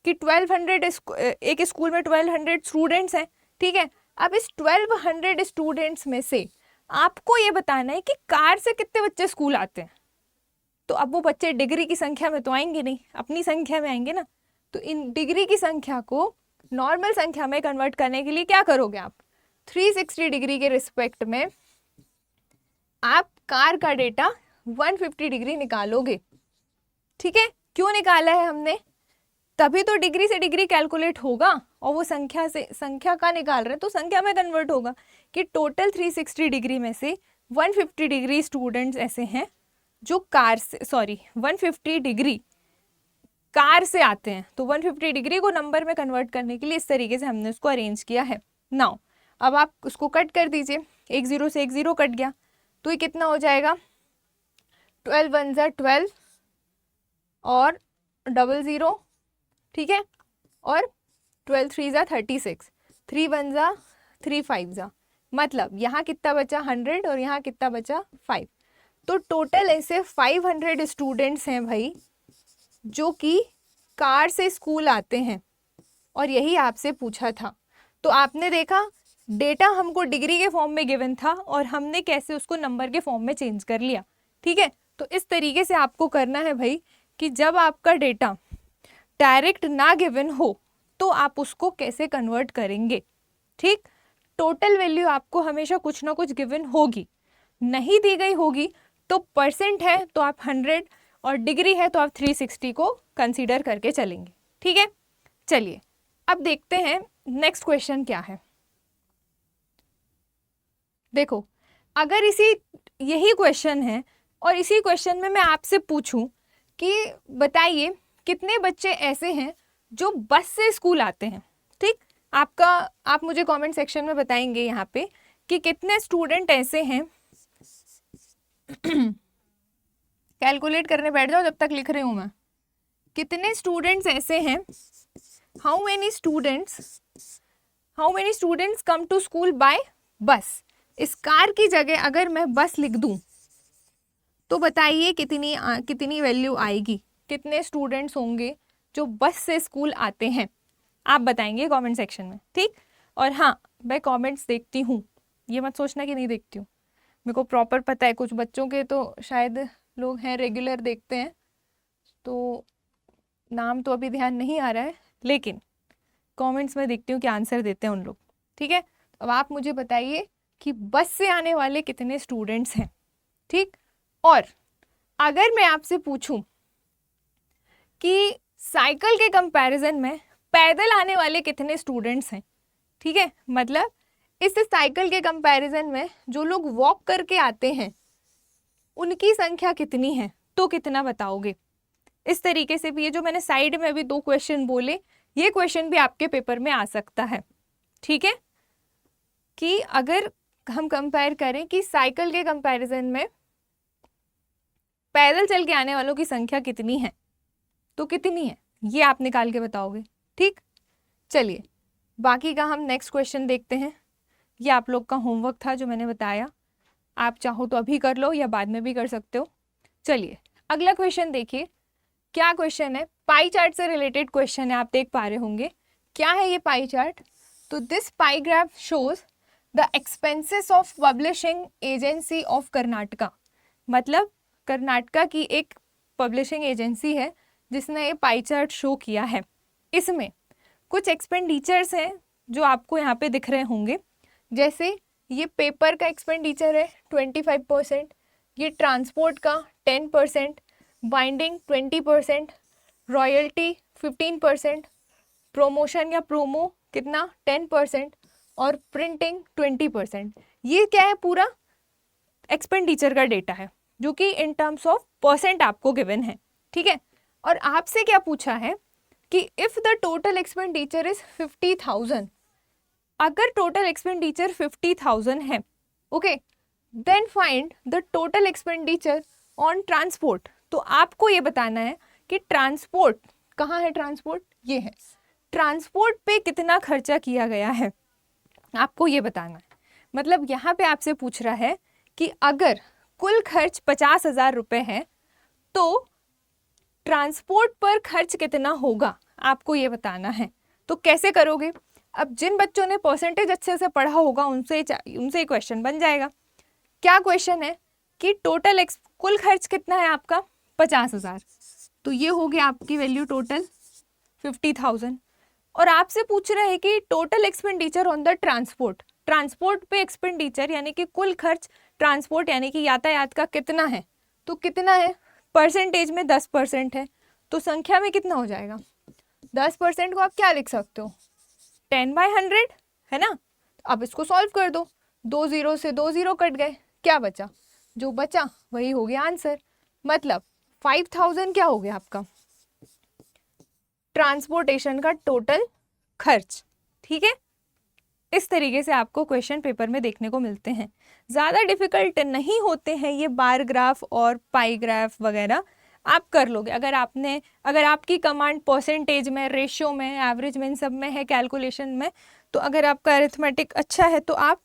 [SPEAKER 1] कि 1200 एक स्कूल में 1200 स्टूडेंट्स हैं, ठीक है। अब इस 1200 स्टूडेंट्स में से आपको ये बताना है कि कार से कितने बच्चे स्कूल आते हैं। तो अब वो बच्चे डिग्री की संख्या में तो आएंगे नहीं, अपनी संख्या में आएंगे ना। तो इन डिग्री की संख्या को नॉर्मल संख्या में कन्वर्ट करने के लिए क्या करोगे आप? 360 डिग्री के रिस्पेक्ट में आप कार का डेटा 150 डिग्री निकालोगे, ठीक है। क्यों निकाला है हमने? तभी तो डिग्री से डिग्री कैलकुलेट होगा, और वो संख्या से संख्या का निकाल रहे हैं तो संख्या में कन्वर्ट होगा कि टोटल 360 डिग्री में से 150 डिग्री स्टूडेंट्स ऐसे हैं जो कार से 150 डिग्री कार से आते हैं। तो 150 डिग्री को नंबर में कन्वर्ट करने के लिए इस तरीके से हमने उसको अरेंज किया है। नाउ अब आप उसको कट कर दीजिए, एक जीरो से एक जीरो कट गया, तो ये कितना हो जाएगा? 12 वन ज़ा 12 और डबल ज़ीरो, ठीक है, और 12 थ्री ज़ा 36, 3 वन ज़ा 3 5 ज़ा, मतलब यहाँ कितना बचा? 100, और यहाँ कितना बचा? 5। तो टोटल ऐसे 500 स्टूडेंट्स हैं भाई जो कि कार से स्कूल आते हैं, और यही आपसे पूछा था। तो आपने देखा डेटा हमको डिग्री के फॉर्म में गिवन था और हमने कैसे उसको नंबर के फॉर्म में चेंज कर लिया, ठीक है। तो इस तरीके से आपको करना है भाई कि जब आपका डेटा डायरेक्ट ना गिवन हो तो आप उसको कैसे कन्वर्ट करेंगे, ठीक। टोटल वैल्यू आपको हमेशा कुछ ना कुछ गिवन होगी, नहीं दी गई होगी तो परसेंट है तो आप 100 और डिग्री है तो आप 360 को कंसीडर करके चलेंगे, ठीक है। चलिए अब देखते हैं नेक्स्ट क्वेश्चन क्या है। देखो, अगर यही क्वेश्चन है और इसी क्वेश्चन में मैं आपसे पूछूं कि बताइए कितने बच्चे ऐसे हैं जो बस से स्कूल आते हैं, ठीक। आप मुझे कमेंट सेक्शन में बताएंगे यहाँ पे कि कितने स्टूडेंट ऐसे हैं कैलकुलेट करने बैठ जाओ जब तक लिख रही हूँ मैं। कितने स्टूडेंट्स ऐसे हैं, how many students come to school by bus. इस कार की जगह अगर मैं बस लिख दूं तो बताइए कितनी वैल्यू आएगी, कितने स्टूडेंट्स होंगे जो बस से स्कूल आते हैं, आप बताएंगे कमेंट सेक्शन में, ठीक। और हाँ, मैं कमेंट्स देखती हूँ, ये मत सोचना कि नहीं देखती हूँ, मेरे को प्रॉपर पता है। कुछ बच्चों के तो शायद लोग हैं रेगुलर देखते हैं, तो नाम तो अभी ध्यान नहीं आ रहा है, लेकिन कमेंट्स में देखती हूँ कि आंसर देते हैं उन लोग, ठीक है। अब आप मुझे बताइए कि बस से आने वाले कितने स्टूडेंट्स हैं, ठीक। और अगर मैं आपसे पूछूं कि साइकिल के कंपैरिजन में पैदल आने वाले कितने स्टूडेंट्स हैं, ठीक है, मतलब इस साइकिल के कंपैरिजन में जो लोग वॉक करके आते हैं उनकी संख्या कितनी है, तो कितना बताओगे। इस तरीके से भी ये जो मैंने साइड में अभी 2 क्वेश्चन बोले, ये क्वेश्चन भी आपके पेपर में आ सकता है, ठीक है। कि अगर हम कंपेयर करें कि साइकिल के कंपैरिजन में पैदल चल के आने वालों की संख्या कितनी है, तो कितनी है ये आप निकाल के बताओगे, ठीक। चलिए बाकी का हम नेक्स्ट क्वेश्चन देखते हैं। ये आप लोग का होमवर्क था जो मैंने बताया, आप चाहो तो अभी कर लो या बाद में भी कर सकते हो। चलिए अगला क्वेश्चन देखिए, क्या क्वेश्चन है, पाई चार्ट से रिलेटेड क्वेश्चन है, आप देख पा रहे होंगे। क्या है ये पाई चार्ट? तो this pi graph shows the expenses of publishing agency of Karnataka, मतलब कर्नाटका की एक पब्लिशिंग एजेंसी है जिसने ये पाई चार्ट शो किया है। इसमें कुछ एक्सपेंडिचर्स हैं जो आपको यहाँ पे दिख रहे होंगे, जैसे ये पेपर का एक्सपेंडिचर है 25%, ये ट्रांसपोर्ट का 10%, बाइंडिंग 20%, रॉयल्टी 15%, प्रोमोशन या प्रोमो कितना 10% और प्रिंटिंग 20%। ये क्या है, पूरा एक्सपेंडिचर का डेटा है जो कि इन टर्म्स ऑफ परसेंट आपको गिवन है, ठीक है। और आपसे क्या पूछा है कि if the total expenditure is 50,000, अगर टोटल एक्सपेंडिचर 50,000 है, okay, then find the total expenditure on transport. तो आपको ये बताना है कि ट्रांसपोर्ट कहाँ है, ट्रांसपोर्ट ये है, ट्रांसपोर्ट पे कितना खर्चा किया गया है। आपको ये बताना है। मतलब यहाँ पे आपसे पूछ रहा है कि अगर कुल खर्च 50,000 रुपये है तो ट्रांसपोर्ट पर खर्च कितना होगा, आपको ये बताना है। तो कैसे करोगे? अब जिन बच्चों ने परसेंटेज अच्छे से पढ़ा होगा उनसे ही क्वेश्चन बन जाएगा। क्या क्वेश्चन है कि टोटल कुल खर्च कितना है आपका 50,000, तो ये हो गया आपकी वैल्यू टोटल 50,000। और आपसे पूछ रहा है कि total expenditure on the transport पे एक्सपेंडिचर यानी कि कुल खर्च ट्रांसपोर्ट यानी कि यातायात का कितना है। तो कितना है? परसेंटेज में 10% है, तो संख्या में कितना हो जाएगा? 10% को आप क्या लिख सकते हो? 10/100 है ना। अब इसको सॉल्व कर दो, 2 0 से 2 0 कट गए, क्या बचा? जो बचा वही हो गया आंसर। मतलब 5,000 क्या हो गया आपका ट्रांसपोर्टेशन का टोटल खर्च। ठीक है, इस तरीके से आपको क्वेश्चन पेपर में देखने को मिलते हैं। ज़्यादा डिफिकल्ट नहीं होते हैं ये बार ग्राफ और पाई ग्राफ वगैरह, आप कर लोगे अगर आपकी कमांड परसेंटेज में, रेशियो में, एवरेज में, इन सब में है, कैलकुलेशन में, तो अगर आपका अरिथमेटिक अच्छा है तो आप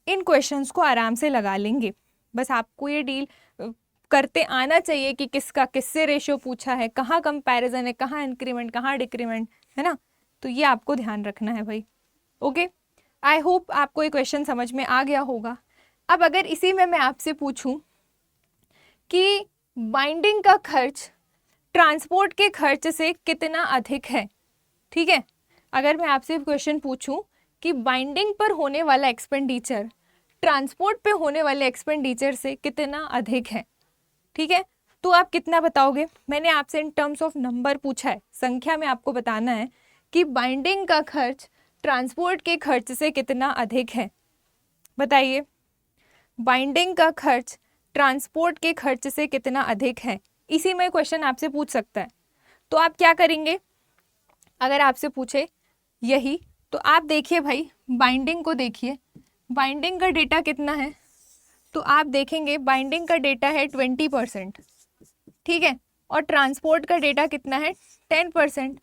[SPEAKER 1] इन क्वेश्चंस को आराम से लगा लेंगे। बस आपको ये डील करते आना चाहिए कि किसका किससे रेशियो पूछा है, कहाँ कंपैरिजन है, कहाँ इंक्रीमेंट, कहाँ डिक्रीमेंट, है ना। तो ये आपको ध्यान रखना है भाई। ओके, आई होप आपको ये क्वेश्चन समझ में आ गया होगा। अब अगर इसी में मैं आपसे पूछूं कि बाइंडिंग का खर्च ट्रांसपोर्ट के खर्च से कितना अधिक है, ठीक है, अगर मैं आपसे क्वेश्चन पूछूं कि बाइंडिंग पर होने वाला एक्सपेंडिचर ट्रांसपोर्ट पे होने वाले एक्सपेंडिचर से कितना अधिक है, ठीक है, तो आप कितना बताओगे? मैंने आपसे इन टर्म्स ऑफ नंबर पूछा है, संख्या में आपको बताना है कि बाइंडिंग का खर्च ट्रांसपोर्ट के खर्च से कितना अधिक है। बताइए, बाइंडिंग का खर्च ट्रांसपोर्ट के खर्च से कितना अधिक है, इसी में क्वेश्चन आपसे पूछ सकता है। तो आप क्या करेंगे? अगर आपसे पूछे यही, तो आप देखिए भाई, बाइंडिंग को देखिए, बाइंडिंग का डेटा कितना है, तो आप देखेंगे बाइंडिंग का डेटा है 20%, ठीक है, और ट्रांसपोर्ट का डेटा कितना है 10%।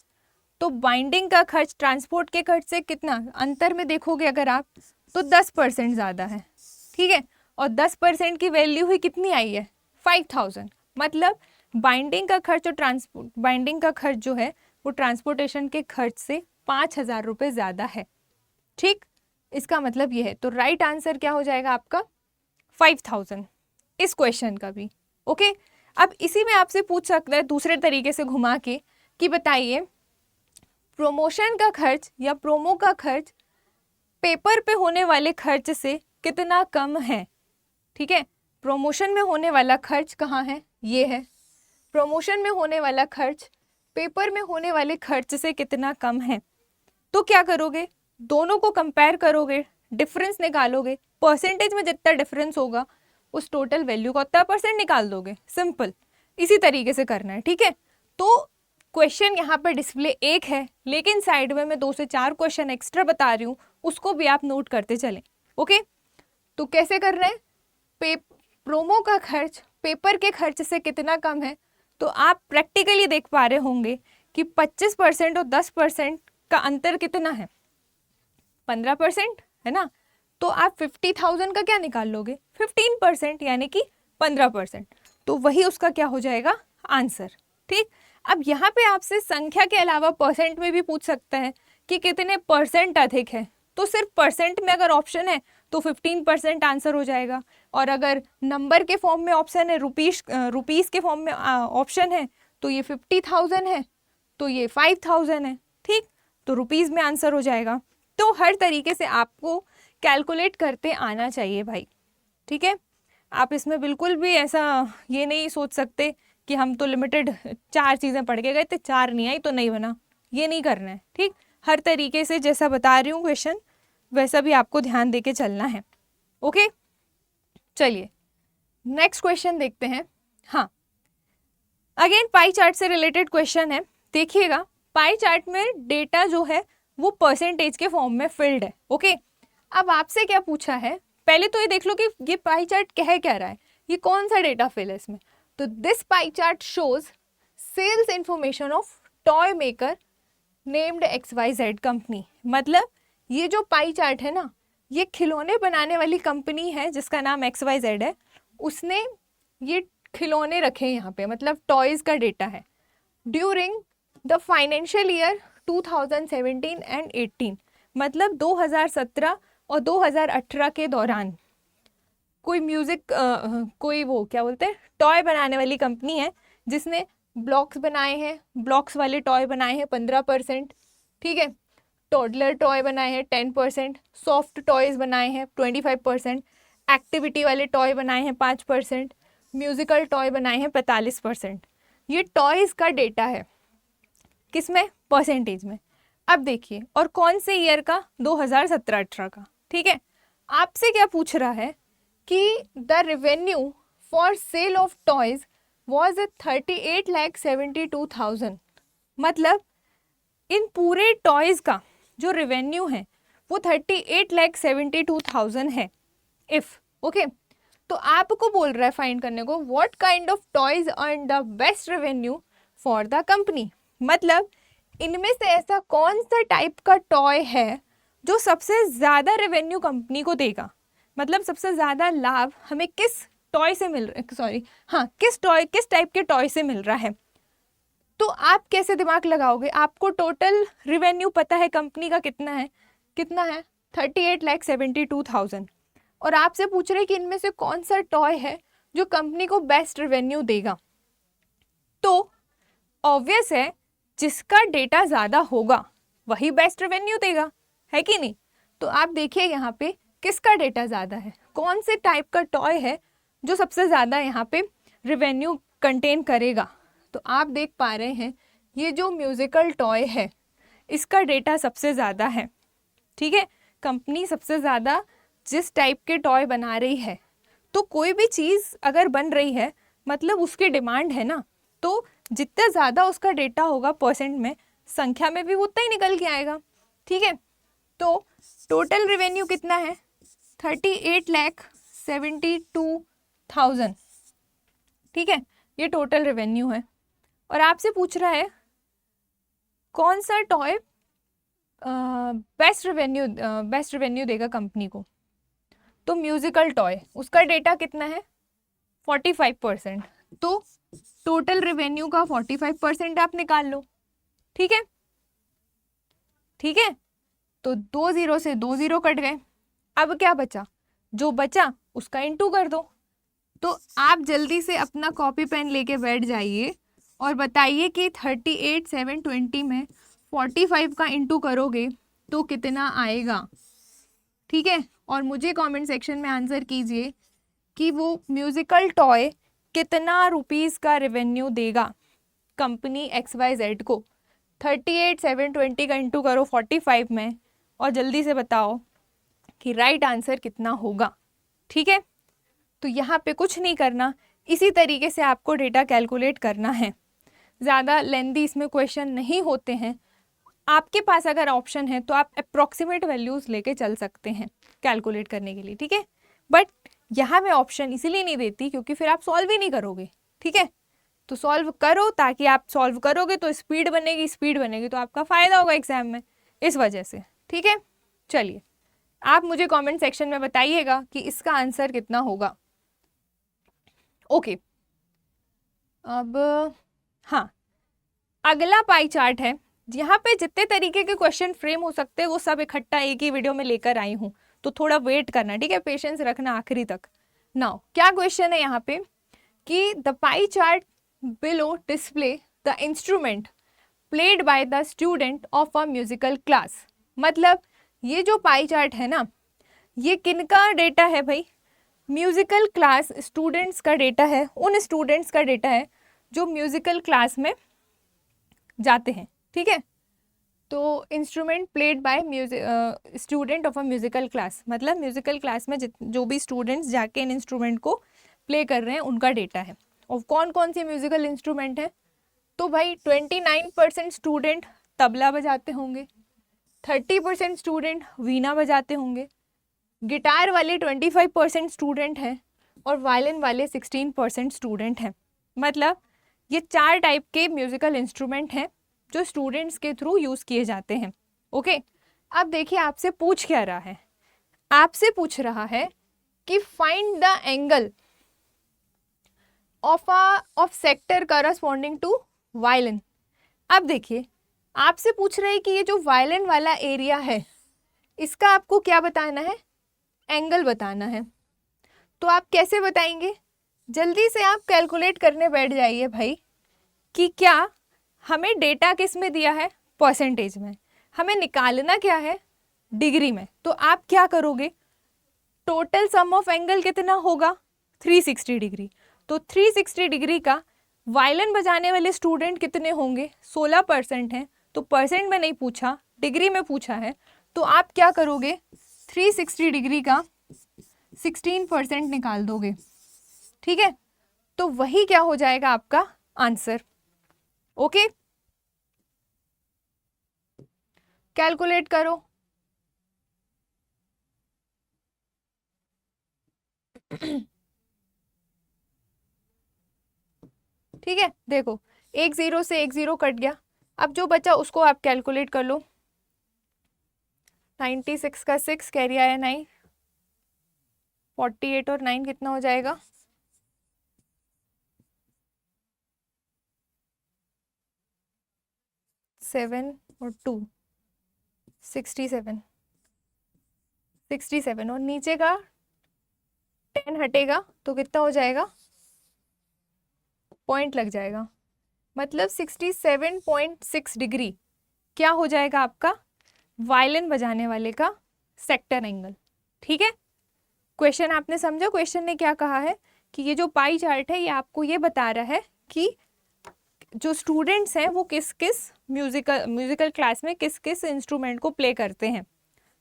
[SPEAKER 1] तो बाइंडिंग का खर्च ट्रांसपोर्ट के खर्च से कितना अंतर में देखोगे अगर आप, तो 10% ज़्यादा है, ठीक है, और 10% की वैल्यू ही कितनी आई है 5,000। मतलब बाइंडिंग का खर्च और बाइंडिंग का खर्च जो है वो ट्रांसपोर्टेशन के खर्च से 5,000 रुपये ज़्यादा है। ठीक, इसका मतलब ये है। तो राइट आंसर क्या हो जाएगा आपका 5,000, इस क्वेश्चन का भी। ओके, अब इसी में आपसे पूछ सकता है दूसरे तरीके से घुमा के कि बताइए प्रमोशन का खर्च या प्रोमो का खर्च पेपर पे होने वाले खर्च से कितना कम है। ठीक है, प्रमोशन में होने वाला खर्च कहाँ है, ये है। प्रमोशन में होने वाला खर्च पेपर में होने वाले खर्च से कितना कम है। तो क्या करोगे, दोनों को कंपेयर करोगे, डिफरेंस निकालोगे, परसेंटेज में जितना डिफरेंस होगा उस टोटल वैल्यू का उतना परसेंट निकाल दोगे। सिंपल, इसी तरीके से करना है। ठीक है, तो क्वेश्चन यहाँ पर डिस्प्ले एक है, लेकिन साइड में मैं 2 से 4 क्वेश्चन एक्स्ट्रा बता रही हूँ, उसको भी आप नोट करते चलें। ओके, तो कैसे करना है, प्रोमो का खर्च पेपर के खर्च से कितना कम है। तो आप प्रैक्टिकली देख पा रहे होंगे कि 25% और 10% का अंतर कितना है, 15% है ना। तो आप 50,000 का क्या निकाल लोगे, 15% यानी कि 15%। तो वही उसका क्या हो जाएगा आंसर। ठीक, अब यहाँ पे आपसे संख्या के अलावा परसेंट में भी पूछ सकता है कि कितने परसेंट अधिक है। तो सिर्फ परसेंट में अगर ऑप्शन है तो 15% आंसर हो जाएगा, और अगर नंबर के फॉर्म में ऑप्शन है, रुपीस के फॉर्म में ऑप्शन है, तो ये 50,000 है, तो ये 5,000 है। ठीक, तो रुपीस में आंसर हो जाएगा। तो हर तरीके से आपको कैलकुलेट करते आना चाहिए भाई। ठीक है, आप इसमें बिल्कुल भी ऐसा ये नहीं सोच सकते कि हम तो लिमिटेड 4 चीज़ें पढ़ के गए थे, 4 नहीं आई तो नहीं बना, ये नहीं करना है। ठीक, हर तरीके से जैसा बता रही हूँ क्वेश्चन वैसा भी आपको ध्यान देके चलना है। ओके, चलिए नेक्स्ट क्वेश्चन देखते हैं। हाँ, अगेन पाई चार्ट से रिलेटेड क्वेश्चन है। देखिएगा, पाई चार्ट में डेटा जो है वो परसेंटेज के फॉर्म में फिल्ड है। ओके, अब आपसे क्या पूछा है, पहले तो ये देख लो कि ये पाई चार्ट कह क्या रहा है, ये कौन सा डेटा फिल है इसमें। तो this pie chart shows sales information of toy maker named XYZ company. मतलब ये जो पाई चार्ट है ना, ये खिलौने बनाने वाली कंपनी है जिसका नाम XYZ है, उसने ये खिलौने रखे यहाँ पे, मतलब टॉयज़ का डेटा है during the financial year 2017 and 18, मतलब 2017 और 2018 के दौरान कोई म्यूज़िक कोई वो क्या बोलते हैं टॉय बनाने वाली कंपनी है जिसने ब्लॉक्स बनाए हैं, ब्लॉक्स वाले टॉय बनाए हैं 15%, ठीक है, टॉडलर टॉय बनाए हैं 10%, सॉफ्ट टॉयज़ बनाए हैं 25%, एक्टिविटी वाले टॉय बनाए हैं 5%, म्यूज़िकल टॉय बनाए हैं 45%। ये टॉयज़ का डेटा है, किसमें, परसेंटेज में। अब देखिए, और कौन से ईयर का, 2017-18 का, ठीक है। आपसे क्या पूछ रहा है कि the revenue for sale of toys was 38,72,000, मतलब इन पूरे टॉयज़ का जो रेवेन्यू है वो 38,72,000 है इफ़, ओके। तो आपको बोल रहा है फाइंड करने को what kind of toys earn the best revenue for the company, मतलब इनमें से ऐसा कौन सा टाइप का टॉय है जो सबसे ज़्यादा रेवेन्यू कंपनी को देगा, मतलब सबसे ज़्यादा लाभ हमें किस टॉय से मिल रहा है, सॉरी हाँ, किस टाइप के टॉय से मिल रहा है। तो आप कैसे दिमाग लगाओगे, आपको टोटल रिवेन्यू पता है कंपनी का कितना है, 38,72,000, और आपसे पूछ रहे कि इनमें से कौन सा टॉय है जो कंपनी को बेस्ट रिवेन्यू देगा। तो ऑब्वियस है जिसका डेटा ज़्यादा होगा वही बेस्ट रेवेन्यू देगा, है कि नहीं। तो आप देखिए यहाँ पे किसका डेटा ज़्यादा है, कौन से टाइप का टॉय है जो सबसे ज़्यादा यहाँ पे रेवेन्यू कंटेन करेगा। तो आप देख पा रहे हैं ये जो म्यूज़िकल टॉय है इसका डेटा सबसे ज़्यादा है, ठीक है। कंपनी सबसे ज़्यादा जिस टाइप के टॉय बना रही है, तो कोई भी चीज़ अगर बन रही है मतलब उसकी डिमांड है ना, तो जितना ज़्यादा उसका डेटा होगा परसेंट में, संख्या में भी उतना ही निकल के आएगा, ठीक है। तो टोटल रेवेन्यू कितना है, 38,72,000, ठीक है, ये टोटल रेवेन्यू है। और आपसे पूछ रहा है कौन सा टॉय बेस्ट रेवेन्यू देगा कंपनी को, तो म्यूज़िकल टॉय, उसका डेटा कितना है 45%, तो टोटल रेवेन्यू का 45% आप निकाल लो, ठीक है, ठीक है। तो 2 0 से 2 0 कट गए, अब क्या बचा, जो बचा उसका इंटू कर दो। तो आप जल्दी से अपना कॉपी पेन लेके बैठ जाइए और बताइए कि 38,720 में 45 का इंटू करोगे तो कितना आएगा, ठीक है। और मुझे कमेंट सेक्शन में आंसर कीजिए कि वो म्यूज़िकल टॉय कितना रुपीस का रेवेन्यू देगा कंपनी XYZ को। 38,720 का इंटू करो 45 में और जल्दी से बताओ कि राइट आंसर कितना होगा, ठीक है। तो यहाँ पे कुछ नहीं करना, इसी तरीके से आपको डेटा कैलकुलेट करना है, ज़्यादा लेंदी इसमें क्वेश्चन नहीं होते हैं। आपके पास अगर ऑप्शन है तो आप अप्रॉक्सीमेट वैल्यूज़ लेके चल सकते हैं कैलकुलेट करने के लिए, ठीक है। बट यहाँ मैं ऑप्शन इसीलिए नहीं देती क्योंकि फिर आप सॉल्व ही नहीं करोगे, ठीक है। तो सॉल्व करो, ताकि आप सॉल्व करोगे तो स्पीड बनेगी तो आपका फ़ायदा होगा एग्जाम में, इस वजह से, ठीक है। चलिए, आप मुझे कमेंट सेक्शन में बताइएगा कि इसका आंसर कितना होगा। ओके, अब हाँ, अगला पाई चार्ट है, यहाँ पे जितने तरीके के क्वेश्चन फ्रेम हो सकते हैं वो सब इकट्ठा एक ही वीडियो में लेकर आई हूँ, तो थोड़ा वेट करना, ठीक है, पेशेंस रखना आखिरी तक। नाउ क्या क्वेश्चन है यहाँ पे कि the pie chart below display the instrument played by the student of a musical class, मतलब ये जो पाई चार्ट है ना, ये किनका डेटा है भाई, म्यूजिकल क्लास स्टूडेंट्स का डेटा है, उन स्टूडेंट्स का डेटा है जो म्यूजिकल क्लास में जाते हैं, ठीक है। तो instrument played by student of a musical class, मतलब म्यूजिकल क्लास में जो भी स्टूडेंट्स जाके इन इंस्ट्रूमेंट को प्ले कर रहे हैं उनका डेटा है। और कौन कौन सी म्यूजिकल इंस्ट्रूमेंट है, तो भाई 29% स्टूडेंट तबला बजाते होंगे, 30% स्टूडेंट वीणा बजाते होंगे, गिटार वाले 25% स्टूडेंट हैं और वायलिन वाले 16% स्टूडेंट हैं। मतलब ये 4 टाइप के म्यूजिकल इंस्ट्रूमेंट हैं जो स्टूडेंट्स के थ्रू यूज़ किए जाते हैं, ओके। अब देखिए आपसे पूछ क्या रहा है, आपसे पूछ रहा है कि find the angle of sector corresponding to violin. अब देखिए आपसे पूछ रहे हैं कि ये जो वायलिन वाला एरिया है इसका आपको क्या बताना है, एंगल बताना है। तो आप कैसे बताएंगे, जल्दी से आप कैलकुलेट करने बैठ जाइए भाई कि क्या हमें डेटा किस में दिया है, परसेंटेज में, हमें निकालना क्या है, डिग्री में। तो आप क्या करोगे, टोटल सम ऑफ एंगल कितना होगा, 360 डिग्री। तो 360 डिग्री का वायलिन बजाने वाले स्टूडेंट कितने होंगे, 16% हैं। तो परसेंट में नहीं पूछा, डिग्री में पूछा है। तो आप क्या करोगे, 360 डिग्री का 16% निकाल दोगे, ठीक है। तो वही क्या हो जाएगा आपका आंसर। ओके, कैलकुलेट करो। ठीक है, देखो एक जीरो से एक जीरो कट गया, अब जो बचा उसको आप कैलकुलेट कर लो। 96 का 6 कैरी आया 9, 48 और 9 कितना हो जाएगा, 7 और 2 67, 67 और नीचे का 10 हटेगा तो कितना हो जाएगा, पॉइंट लग जाएगा। मतलब 67.6 डिग्री क्या हो जाएगा आपका वायलिन बजाने वाले का सेक्टर एंगल। ठीक है, क्वेश्चन आपने समझा, क्वेश्चन ने क्या कहा है कि ये जो पाई चार्ट है ये आपको ये बता रहा है कि जो स्टूडेंट्स हैं वो किस किस म्यूजिकल क्लास में किस किस इंस्ट्रूमेंट को प्ले करते हैं।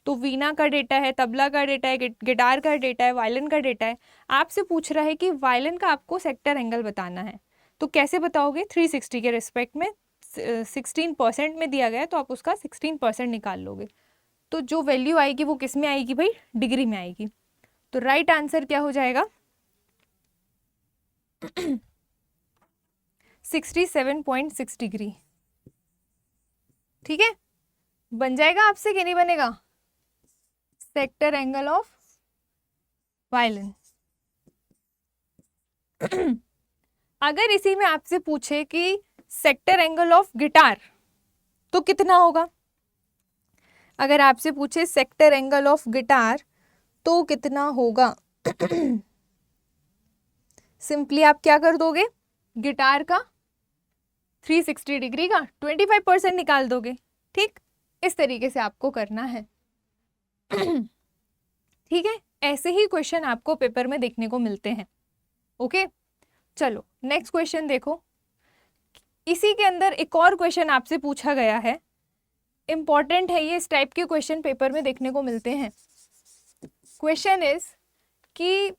[SPEAKER 1] तो वीणा का डेटा है, तबला का डेटा है, गिटार का डेटा है, वायलिन का डेटा है। आपसे पूछ रहा है कि वायलिन का आपको सेक्टर एंगल बताना है, तो कैसे बताओगे, 360 के रिस्पेक्ट में 16% में दिया गया है तो आप उसका 16% निकाल लोगे। तो जो वैल्यू आएगी वो किस में आएगी भाई, डिग्री में आएगी। तो राइट आंसर क्या हो जाएगा 67.6 डिग्री। ठीक है, बन जाएगा आपसे कि नहीं बनेगा, सेक्टर एंगल ऑफ वायलिन। अगर इसी में आपसे पूछे कि सेक्टर एंगल ऑफ गिटार तो कितना होगा, अगर आपसे पूछे सेक्टर एंगल ऑफ गिटार तो कितना होगा, सिंपली आप क्या कर दोगे, गिटार का 360 डिग्री का 25% निकाल दोगे। ठीक, इस तरीके से आपको करना है। ठीक है, ऐसे ही क्वेश्चन आपको पेपर में देखने को मिलते हैं। ओके, चलो नेक्स्ट क्वेश्चन देखो। इसी के अंदर एक और क्वेश्चन आपसे पूछा गया है, इंपॉर्टेंट है ये, इस टाइप के क्वेश्चन पेपर में देखने को मिलते हैं। क्वेश्चन इज कि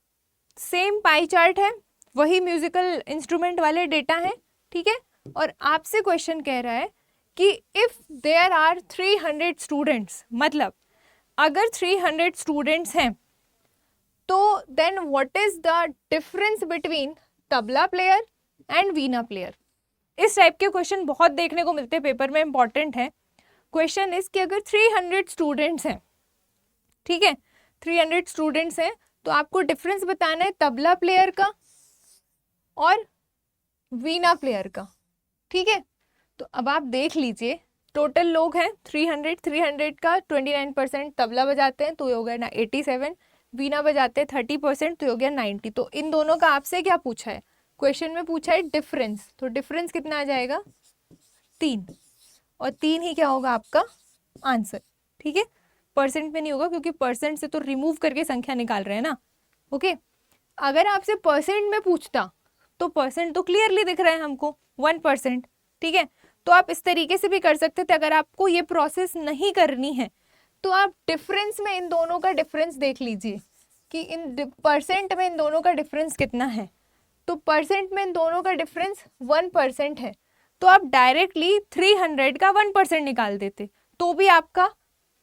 [SPEAKER 1] सेम पाई चार्ट है, वही म्यूजिकल इंस्ट्रूमेंट वाले डेटा हैं, ठीक है, और आपसे क्वेश्चन कह रहा है कि इफ देयर आर 300 स्टूडेंट्स, मतलब अगर 300 स्टूडेंट्स हैं तो then what is the difference between tabla player and veena player. इस टाइप के क्वेश्चन बहुत देखने को मिलते हैं पेपर में, इंपॉर्टेंट है। क्वेश्चन इज कि अगर 300 स्टूडेंट्स हैं, ठीक है, 300 स्टूडेंट्स हैं तो आपको डिफरेंस बताना है तबला प्लेयर का और वीणा प्लेयर का। ठीक है, तो अब आप देख लीजिए, टोटल लोग हैं 300 का 29% तबला बजाते हैं तो ये हो गया ना 87, वीणा बजाते हैं 30% तो हो गया 90। तो इन दोनों का आपसे क्या पूछा है, क्वेश्चन में पूछा है डिफरेंस, तो डिफरेंस कितना आ जाएगा 3, और 3 ही क्या होगा आपका आंसर। ठीक है, परसेंट में नहीं होगा क्योंकि परसेंट से तो रिमूव करके संख्या निकाल रहे हैं ना। ओके, अगर आपसे परसेंट में पूछता तो परसेंट तो क्लियरली दिख रहा है हमको 1%। ठीक है, तो आप इस तरीके से भी कर सकते थे। अगर आपको ये प्रोसेस नहीं करनी है तो आप डिफरेंस में इन दोनों का डिफरेंस देख लीजिए कि इन परसेंट में इन दोनों का डिफरेंस कितना है। तो परसेंट में इन दोनों का डिफरेंस 1% है, तो आप डायरेक्टली 300 का 1% निकाल देते तो भी आपका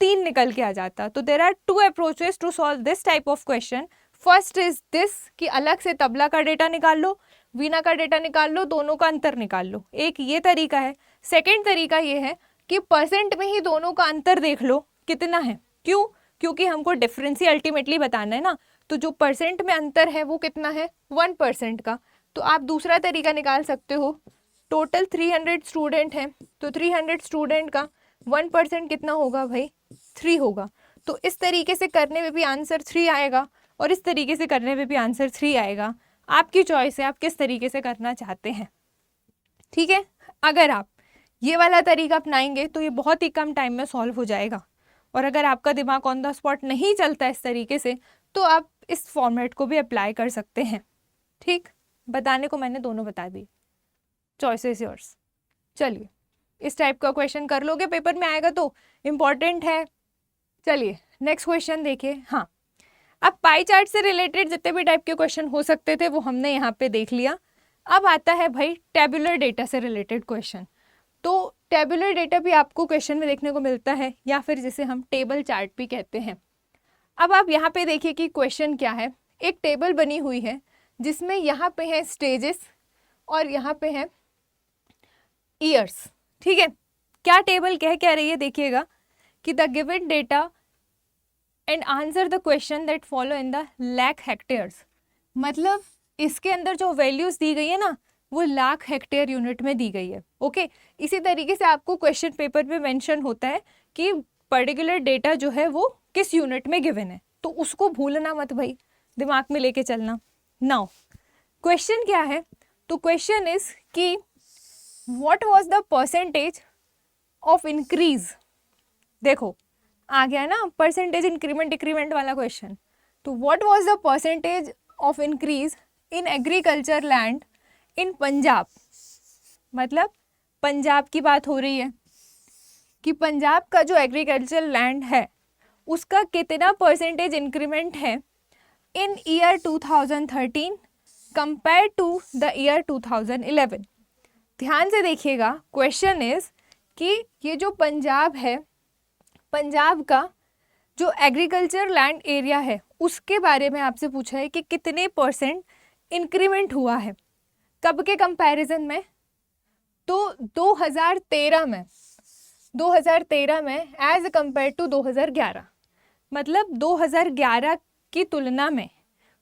[SPEAKER 1] 3 निकल के आ जाता। तो there are 2 approaches to solve this type of question. First is this कि अलग से तबला का डेटा निकाल लो, वीणा का डेटा निकाल लो, दोनों का अंतर निकाल लो, एक ये तरीका है। सेकेंड तरीका ये है कि परसेंट में ही दोनों का अंतर देख लो, कितना है। क्यों? क्योंकि हमको डिफरेंस ही अल्टीमेटली बताना है ना। तो जो परसेंट में अंतर है वो कितना है, 1% का। तो आप दूसरा तरीका निकाल सकते हो, टोटल 300 स्टूडेंट हैं, तो 300 स्टूडेंट का 1% कितना होगा भाई, 3 होगा। तो इस तरीके से करने में भी आंसर 3 आएगा और इस तरीके से करने में भी आंसर 3 आएगा। आपकी चॉइस है, आप किस तरीके से करना चाहते हैं। ठीक है, अगर आप ये वाला तरीका अपनाएंगे तो ये बहुत ही कम टाइम में सॉल्व हो जाएगा। और अगर आपका दिमाग ऑन द स्पॉट नहीं चलता इस तरीके से, तो आप इस फॉर्मेट को भी अप्लाई कर सकते हैं। ठीक, बताने को मैंने दोनों बता दी, चॉइस इज योर्स। चलिए, इस टाइप का क्वेश्चन कर लोगे, पेपर में आएगा तो इम्पॉर्टेंट है। चलिए नेक्स्ट क्वेश्चन देखिए। हाँ, अब पाई चार्ट से रिलेटेड जितने भी टाइप के क्वेश्चन हो सकते थे वो हमने यहाँ पे देख लिया। अब आता है भाई टेबुलर डेटा से रिलेटेड क्वेश्चन। तो टेबुलर डेटा भी आपको क्वेश्चन में देखने को मिलता है, या फिर जिसे हम टेबल चार्ट भी कहते हैं। अब आप यहाँ पे देखिए कि क्वेश्चन क्या है। एक टेबल बनी हुई है जिसमें यहाँ पे है स्टेजेस और यहाँ पे है ईयर्स। ठीक है, क्या टेबल कह रही है, देखिएगा कि the given data and answer the question that follow in the lakh hectares. मतलब इसके अंदर जो वैल्यूज दी गई है ना, वो लाख हेक्टेयर यूनिट में दी गई है। ओके, इसी तरीके से आपको क्वेश्चन पेपर पे मेंशन होता है कि पर्टिकुलर डेटा जो है वो किस यूनिट में गिवन है, तो उसको भूलना मत भाई, दिमाग में लेके चलना। नाउ क्वेश्चन क्या है, तो क्वेश्चन इज कि what was the percentage of increase. देखो आ गया ना परसेंटेज इंक्रीमेंट डिक्रीमेंट वाला क्वेश्चन। तो what was the percentage of increase in agriculture land in Punjab. मतलब पंजाब की बात हो रही है कि पंजाब का जो एग्रीकल्चर लैंड है उसका कितना परसेंटेज इंक्रीमेंट है in year 2013 compare to the year 2011। ध्यान से देखिएगा, क्वेश्चन इज कि ये जो पंजाब है, पंजाब का जो एग्रीकल्चर लैंड एरिया है उसके बारे में आपसे पूछा है कि कितने परसेंट इंक्रीमेंट हुआ है, कब के कंपैरिजन में। तो 2013 में एज कंपेयर टू 2011, मतलब 2011 की तुलना में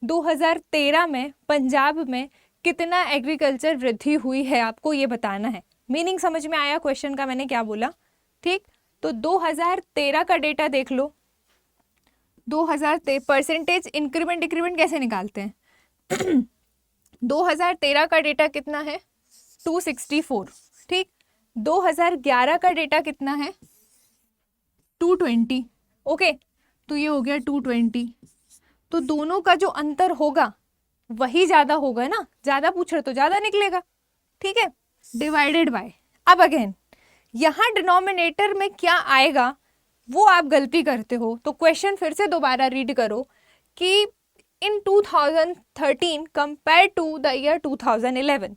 [SPEAKER 1] 2013 में पंजाब में कितना एग्रीकल्चर वृद्धि हुई है, आपको ये बताना है। मीनिंग समझ में आया क्वेश्चन का मैंने क्या बोला? ठीक, तो 2013 का डेटा देख लो। 2013 परसेंटेज इंक्रीमेंट डिक्रीमेंट कैसे निकालते हैं 2013 का डेटा कितना है 264। ठीक, 2011 का डेटा कितना है 220। ओके, तो ये हो गया 220। तो दोनों का जो अंतर होगा वही ज़्यादा होगा ना, ज़्यादा पूछ रहे तो ज़्यादा निकलेगा। ठीक है, डिवाइडेड बाय। अब अगेन यहाँ डिनोमिनेटर में क्या आएगा वो आप गलती करते हो, तो क्वेश्चन फिर से दोबारा रीड करो कि इन 2013 कंपेयर टू द ईयर 2011।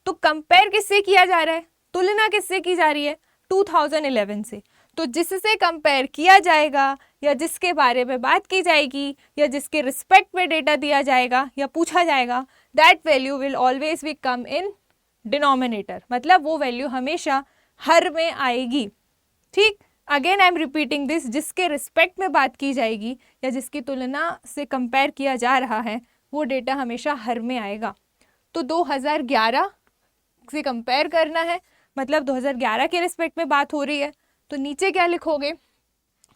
[SPEAKER 1] तो कंपेयर किससे किया जा रहा है, तुलना किससे की जा रही है 2011 से। तो जिससे कंपेयर किया जाएगा या जिसके बारे में बात की जाएगी या जिसके रिस्पेक्ट में डेटा दिया जाएगा या पूछा जाएगा, that value will always be come in denominator, मतलब वो वैल्यू हमेशा हर में आएगी। ठीक, again I am repeating this, जिसके रिस्पेक्ट में बात की जाएगी या जिसकी तुलना से कंपेयर किया जा रहा है वो डेटा हमेशा हर में आएगा। तो 2011 से कंपेयर करना है, मतलब 2011 के रिस्पेक्ट में बात हो रही है, तो नीचे क्या लिखोगे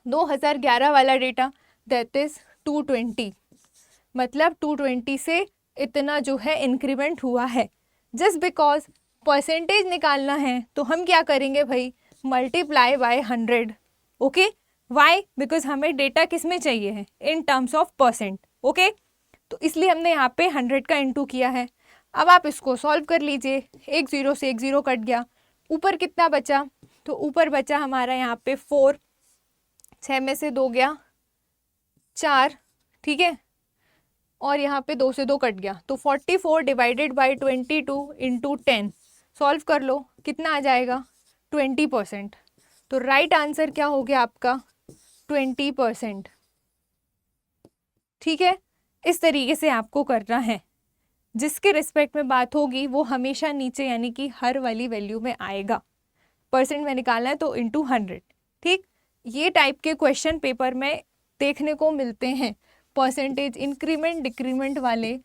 [SPEAKER 1] 2011 वाला डेटा दैट इज 220, मतलब 220 से इतना जो है इंक्रीमेंट हुआ है। जस्ट बिकॉज परसेंटेज निकालना है तो हम क्या करेंगे भाई, multiply by 100। Okay, why, because हमें डेटा किस में चाहिए है in terms of percent. Okay, तो इसलिए हमने यहाँ पे 100 का इंटू किया है। अब आप इसको सॉल्व कर लीजिए, एक जीरो से एक जीरो कट गया, ऊपर कितना बचा, तो ऊपर बचा हमारा यहाँ पे 4, 6 में से 2 गया 4। ठीक है, और यहाँ पे 2 से 2 कट गया, तो 44 डिवाइडेड बाई 22 इंटू 10 सॉल्व कर लो, कितना आ जाएगा 20%। तो राइट आंसर क्या हो गया आपका 20%। ठीक है, इस तरीके से आपको करना है, जिसके रिस्पेक्ट में बात होगी वो हमेशा नीचे यानी कि हर वाली वैल्यू में आएगा। परसेंट में निकालना है तो इंटू 100। ठीक, ये टाइप के क्वेश्चन पेपर में देखने को मिलते हैं। परसेंटेज इंक्रीमेंट डिक्रीमेंट वाले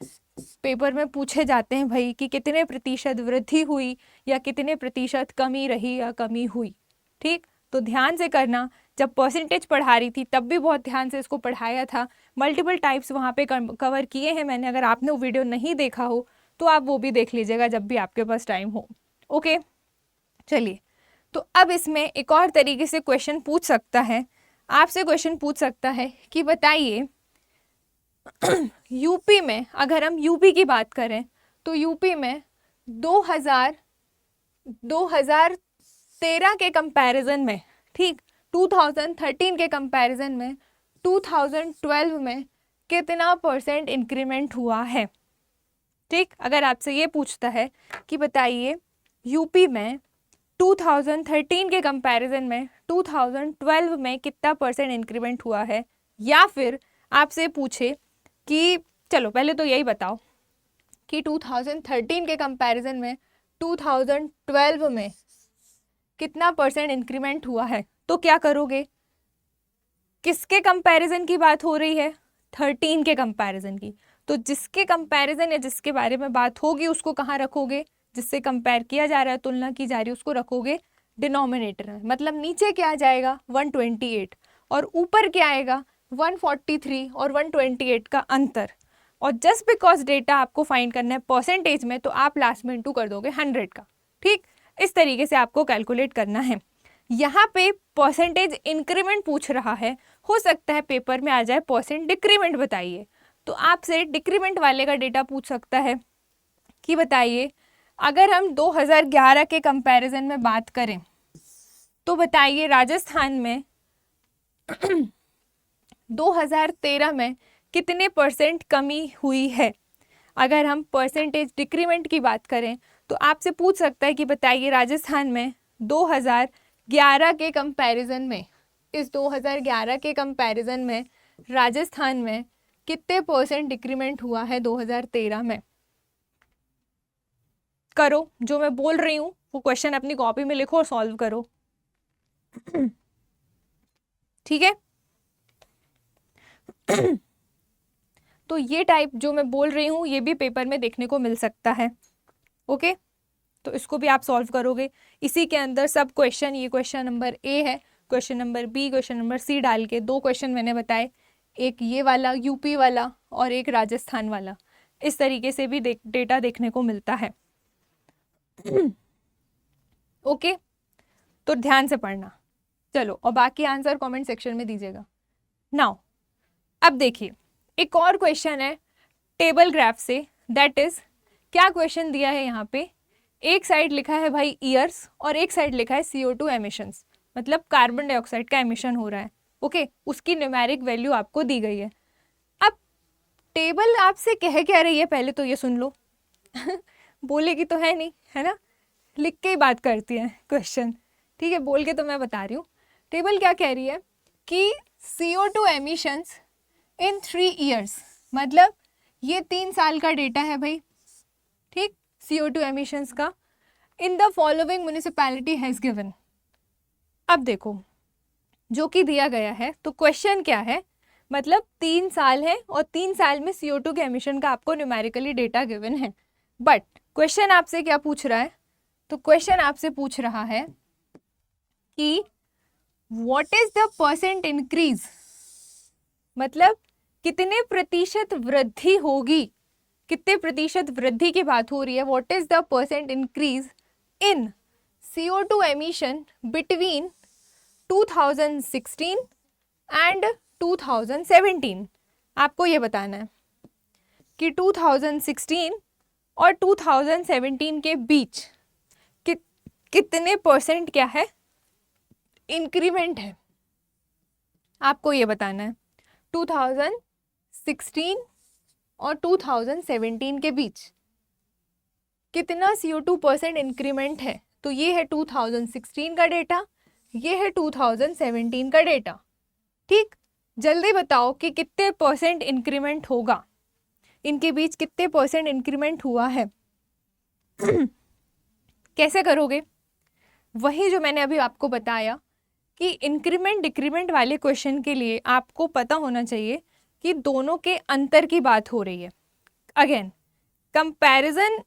[SPEAKER 1] पेपर में पूछे जाते हैं भाई कि कितने प्रतिशत वृद्धि हुई या कितने प्रतिशत कमी रही या कमी हुई। ठीक, तो ध्यान से करना। जब परसेंटेज पढ़ा रही थी तब भी बहुत ध्यान से इसको पढ़ाया था, मल्टीपल टाइप्स वहाँ पे कवर किए हैं मैंने। अगर आपने वो वीडियो नहीं देखा हो तो आप वो भी देख लीजिएगा जब भी आपके पास टाइम हो। ओके, चलिए, तो अब इसमें एक और तरीके से क्वेश्चन पूछ सकता है, आपसे क्वेश्चन पूछ सकता है कि बताइए यूपी में, अगर हम यूपी की बात करें तो यूपी में 2013 के कंपैरिजन में, ठीक, 2013 के कंपैरिजन में 2012 में कितना परसेंट इंक्रीमेंट हुआ है। ठीक, अगर आपसे ये पूछता है कि बताइए यूपी में 2013 के कंपैरिजन में 2012 में कितना परसेंट इंक्रीमेंट हुआ है, या फिर आपसे पूछे कि चलो पहले तो यही बताओ कि 2013 के कंपैरिजन में 2012 में कितना परसेंट इंक्रीमेंट हुआ है, तो क्या करोगे? किसके कंपैरिजन की बात हो रही है? 13 के कंपैरिजन की। तो जिसके कंपैरिजन या जिसके बारे में बात होगी उसको कहाँ रखोगे? जिससे कंपेयर किया जा रहा है, तुलना की जा रही है, उसको रखोगे डिनोमिनेटर में। मतलब नीचे क्या आ जाएगा? 128 और ऊपर क्या आएगा? 143 और 128 का अंतर। और जस्ट बिकॉज डेटा आपको फाइंड करना है परसेंटेज में, तो आप लास्ट में इंटू कर दोगे 100 का। ठीक, इस तरीके से आपको कैलकुलेट करना है। यहाँ पे परसेंटेज इंक्रीमेंट पूछ रहा है, हो सकता है पेपर में आ जाए परसेंट डिक्रीमेंट बताइए, तो आपसे डिक्रीमेंट वाले का डेटा पूछ सकता है कि बताइए अगर हम 2011 के कंपैरिजन में बात करें तो बताइए राजस्थान में 2013 में कितने परसेंट कमी हुई है। अगर हम परसेंटेज डिक्रीमेंट की बात करें तो आपसे पूछ सकता है कि बताइए राजस्थान में 2011 के कंपैरिजन में, इस 2011 के कंपैरिजन में राजस्थान में कितने परसेंट डिक्रीमेंट हुआ है 2013 में। करो, जो मैं बोल रही हूँ वो क्वेश्चन अपनी कॉपी में लिखो और सॉल्व करो। ठीक है, तो ये टाइप जो मैं बोल रही हूँ ये भी पेपर में देखने को मिल सकता है। ओके, तो इसको भी आप सॉल्व करोगे। इसी के अंदर सब क्वेश्चन, ये क्वेश्चन नंबर ए है, question number B, question number C डाल के दो क्वेश्चन मैंने बताए, एक ये वाला यूपी वाला और एक राजस्थान वाला। इस तरीके से भी डेटा देखने को मिलता है। ओके, तो ध्यान से पढ़ना। चलो, और बाकी आंसर कमेंट सेक्शन में दीजिएगा। नाउ अब देखिए एक और क्वेश्चन है टेबल ग्राफ से, दैट इज, क्या क्वेश्चन दिया है यहाँ पे, एक साइड लिखा है भाई ईयर्स और एक साइड लिखा है CO2 एमिशंस, मतलब कार्बन डाइऑक्साइड का एमिशन हो रहा है। ओके, उसकी न्यूमेरिक वैल्यू आपको दी गई है। अब टेबल आपसे कह क्या रही है, पहले तो ये सुन लो। बोलेगी तो है नहीं, है ना, लिख के ही बात करती है क्वेश्चन। ठीक है, बोल के तो मैं बता रही हूँ। टेबल क्या कह रही है कि CO2 एमिशंस इन 3 ईयर्स, मतलब ये 3 साल का डेटा है भाई। ठीक, CO2 एमिशंस का in the following municipality has given. अब देखो जो कि दिया गया है, तो क्वेश्चन क्या है, मतलब 3 साल है और 3 साल में CO2 के एमिशन का आपको न्यूमेरिकली डेटा गिवन है। बट क्वेश्चन आपसे क्या पूछ रहा है, तो क्वेश्चन आपसे पूछ रहा है कि what is the percent increase, मतलब कितने प्रतिशत वृद्धि होगी, कितने प्रतिशत वृद्धि की बात हो रही है। What is the percent increase in CO2 emission between 2016 and 2017। आपको ये बताना है कि 2016 और 2017 के बीच कितने परसेंट क्या है, इंक्रीमेंट है। आपको ये बताना है 2016 और 2017 के बीच कितना CO2 परसेंट इंक्रीमेंट है। तो ये है 2016 का डेटा, ये है 2017 का डेटा। ठीक, जल्दी बताओ कि कितने परसेंट इंक्रीमेंट होगा, इनके बीच कितने परसेंट इंक्रीमेंट हुआ है। कैसे करोगे? वही जो मैंने अभी आपको बताया कि इंक्रीमेंट डिक्रीमेंट वाले क्वेश्चन के लिए आपको पता होना चाहिए कि दोनों के अंतर की बात हो रही है। अगेन कंपैरिजन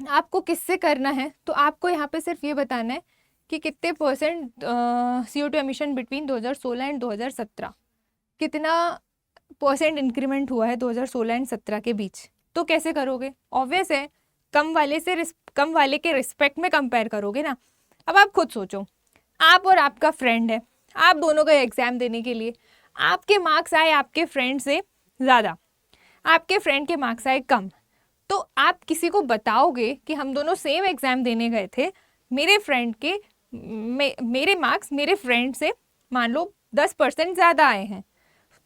[SPEAKER 1] आपको किससे करना है, तो आपको यहाँ पे सिर्फ ये बताना है कि कितने percent CO2 emission between 2016 and 2017, कितना परसेंट इंक्रीमेंट हुआ है 2016 एंड 17 के बीच। तो कैसे करोगे? ऑब्वियस है, कम वाले के रिस्पेक्ट में कंपेयर करोगे ना। अब आप खुद सोचो, आप और आपका फ्रेंड है, आप दोनों का एग्जाम देने के लिए, आपके मार्क्स आए आपके फ्रेंड से ज़्यादा, आपके फ्रेंड के मार्क्स आए कम, तो आप किसी को बताओगे कि हम दोनों सेम एग्जाम देने गए थे, मेरे फ्रेंड के मेरे मार्क्स मेरे फ्रेंड से मान लो 10% ज़्यादा आए हैं,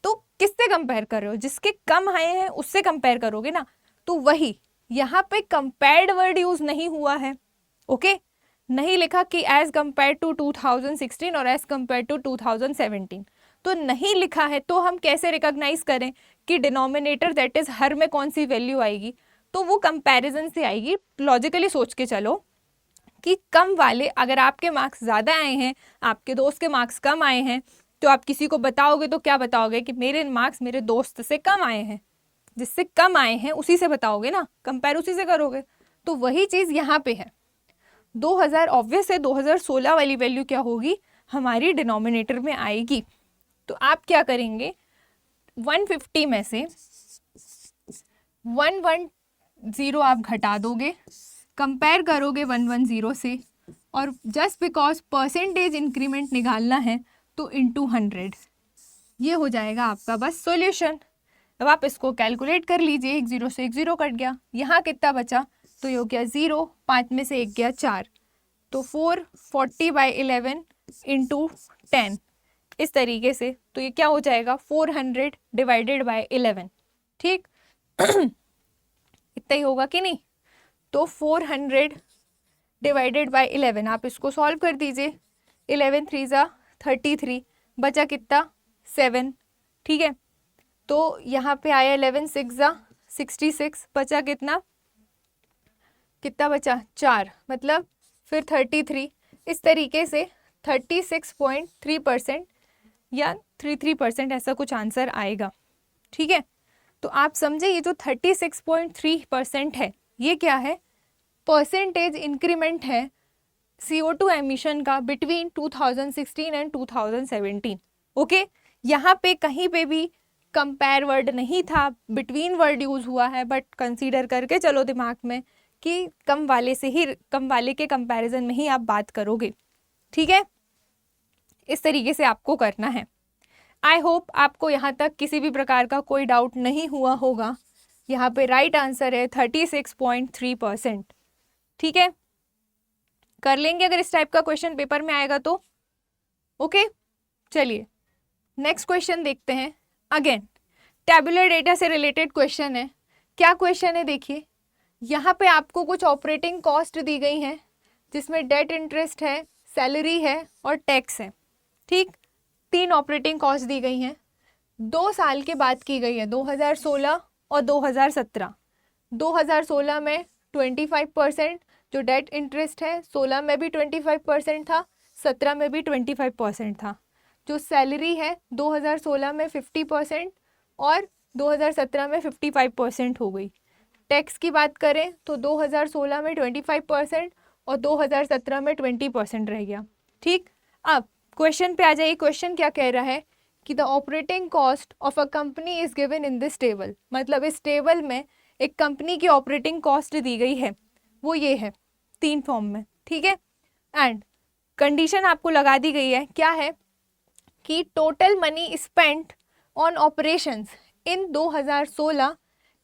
[SPEAKER 1] तो किससे कंपेयर कर रहे हो? जिसके कम आए हैं उससे कंपेयर करोगे ना। तो वही यहाँ पे कंपेयर्ड वर्ड यूज नहीं हुआ है, ओके नहीं लिखा कि एज कंपेयर टू 2016 और एज कंपेयर टू 2017, तो नहीं लिखा है। तो हम कैसे रिकॉग्नाइज करें कि डिनोमिनेटर दैट इज हर में कौन सी वैल्यू आएगी? तो वो कंपैरिजन से आएगी। लॉजिकली सोच के चलो कि कम वाले, अगर आपके मार्क्स ज़्यादा आए हैं, आपके दोस्त के मार्क्स कम आए हैं, तो आप किसी को बताओगे तो क्या बताओगे कि मेरे मार्क्स मेरे दोस्त से कम आए हैं। जिससे कम आए हैं उसी से बताओगे ना, कंपेयर उसी से करोगे। तो वही चीज़ यहाँ पे है। 2000 ऑब्वियस है, 2016 वाली वैल्यू क्या होगी? हमारी डिनोमिनेटर में आएगी। तो आप क्या करेंगे, 150 में से 110 आप घटा दोगे, कंपेयर करोगे 110 से, और जस्ट बिकॉज परसेंटेज इंक्रीमेंट निकालना है तो इंटू 100, ये हो जाएगा आपका बस सॉल्यूशन। अब आप इसको कैलकुलेट कर लीजिए, 1 0 से 1 0 कट गया, यहाँ कितना बचा? तो ये हो गया 0, 5 में से 1 गया 4, तो 440/11 इंटू 10, इस तरीके से। तो ये क्या हो जाएगा? 400 डिवाइडेड बाय 11, ठीक इतना ही होगा कि नहीं? तो 400 डिवाइडेड बाय 11, आप इसको सॉल्व कर दीजिए। 11 3 ज़ा 33, बचा कितना? 7, ठीक है। तो यहाँ पे आया 11 6 ज़ा 66, बचा कितना बचा? 4, मतलब फिर 33। इस तरीके से 36.3% या 33% ऐसा कुछ आंसर आएगा, ठीक है। तो आप समझे, ये जो 36.3% है ये क्या है? परसेंटेज इंक्रीमेंट है CO2 एमिशन का बिटवीन 2016 एंड 2017, ओके। यहाँ पे कहीं पे भी कंपेयर वर्ड नहीं था, बिटवीन वर्ड यूज हुआ है, बट कंसीडर करके चलो दिमाग में कि कम वाले के कंपैरिजन में ही आप बात करोगे, ठीक है। इस तरीके से आपको करना है। आई होप आपको यहाँ तक किसी भी प्रकार का कोई डाउट नहीं हुआ होगा। यहाँ पे राइट आंसर है 36.3%, ठीक है। कर लेंगे अगर इस टाइप का क्वेश्चन पेपर में आएगा तो, ओके। चलिए नेक्स्ट क्वेश्चन देखते हैं। अगेन टैबुलर डेटा से रिलेटेड क्वेश्चन है। क्या क्वेश्चन है देखिए, यहाँ पे आपको कुछ ऑपरेटिंग कॉस्ट दी गई हैं जिसमें डेट इंटरेस्ट है, सैलरी है और टैक्स है, ठीक। 3 ऑपरेटिंग कॉस्ट दी गई हैं। 2 साल के बाद की गई है, 2016 और 2017। 2016 में 25% जो डेट इंटरेस्ट है, 16 में भी 25% था, 17 में भी 25% था। जो सैलरी है 2016 में 50% और 2017 में 55% हो गई। टैक्स की बात करें तो 2016 में 25% और 2017 में 20% रह गया, ठीक। अब क्वेश्चन पे आ जाइए। क्वेश्चन क्या कह रहा है कि the operating cost of a company is given in this table, मतलब इस टेबल में एक कंपनी की ऑपरेटिंग कॉस्ट दी गई है, वो ये है 3 फॉर्म में, ठीक है। एंड कंडीशन आपको लगा दी गई है, क्या है कि total money spent on operations in 2016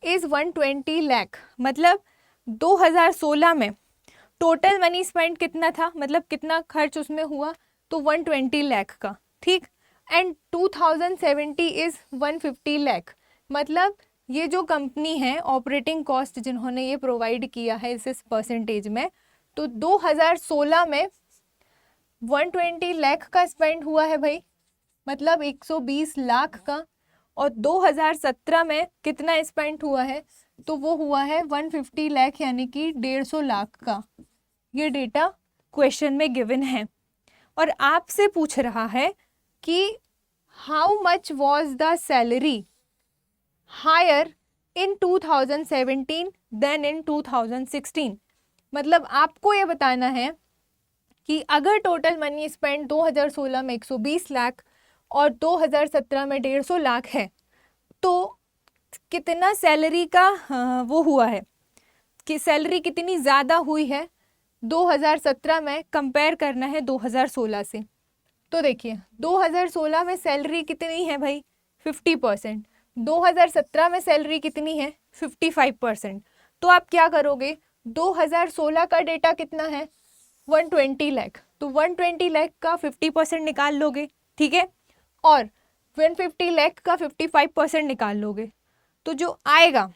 [SPEAKER 1] is 120 lakh, मतलब 2016 में टोटल मनी स्पेंड कितना था, मतलब कितना खर्च उसमें हुआ, तो 120 लाख का, ठीक। एंड 2070 इज 150 लाख, मतलब ये जो कंपनी है ऑपरेटिंग कॉस्ट जिन्होंने ये प्रोवाइड किया है इस परसेंटेज में, तो 2016 में 120 लाख का स्पेंड हुआ है भाई, मतलब 120 लाख का। और 2017 में कितना स्पेंड हुआ है, तो वो हुआ है 150 लाख, यानी कि 150 लाख का। ये डेटा क्वेश्चन में गिवन है। और आपसे पूछ रहा है कि how much was the salary higher in 2017 then in 2016। मतलब आपको ये बताना है कि अगर टोटल मनी स्पेंड 2016 में 120 लाख और 2017 में 150 लाख है तो कितना सैलरी का वो हुआ है कि सैलरी कितनी ज़्यादा हुई है 2017 में, कंपेयर करना है 2016 से। तो देखिए 2016 में सैलरी कितनी है भाई 50%, 2017 में सैलरी कितनी है 55%। तो आप क्या करोगे 2016 का डेटा कितना है 120 लाख, तो 120 लाख का 50% निकाल लोगे, ठीक है, और 150 लाख का 55% निकाल लोगे, तो जो आएगा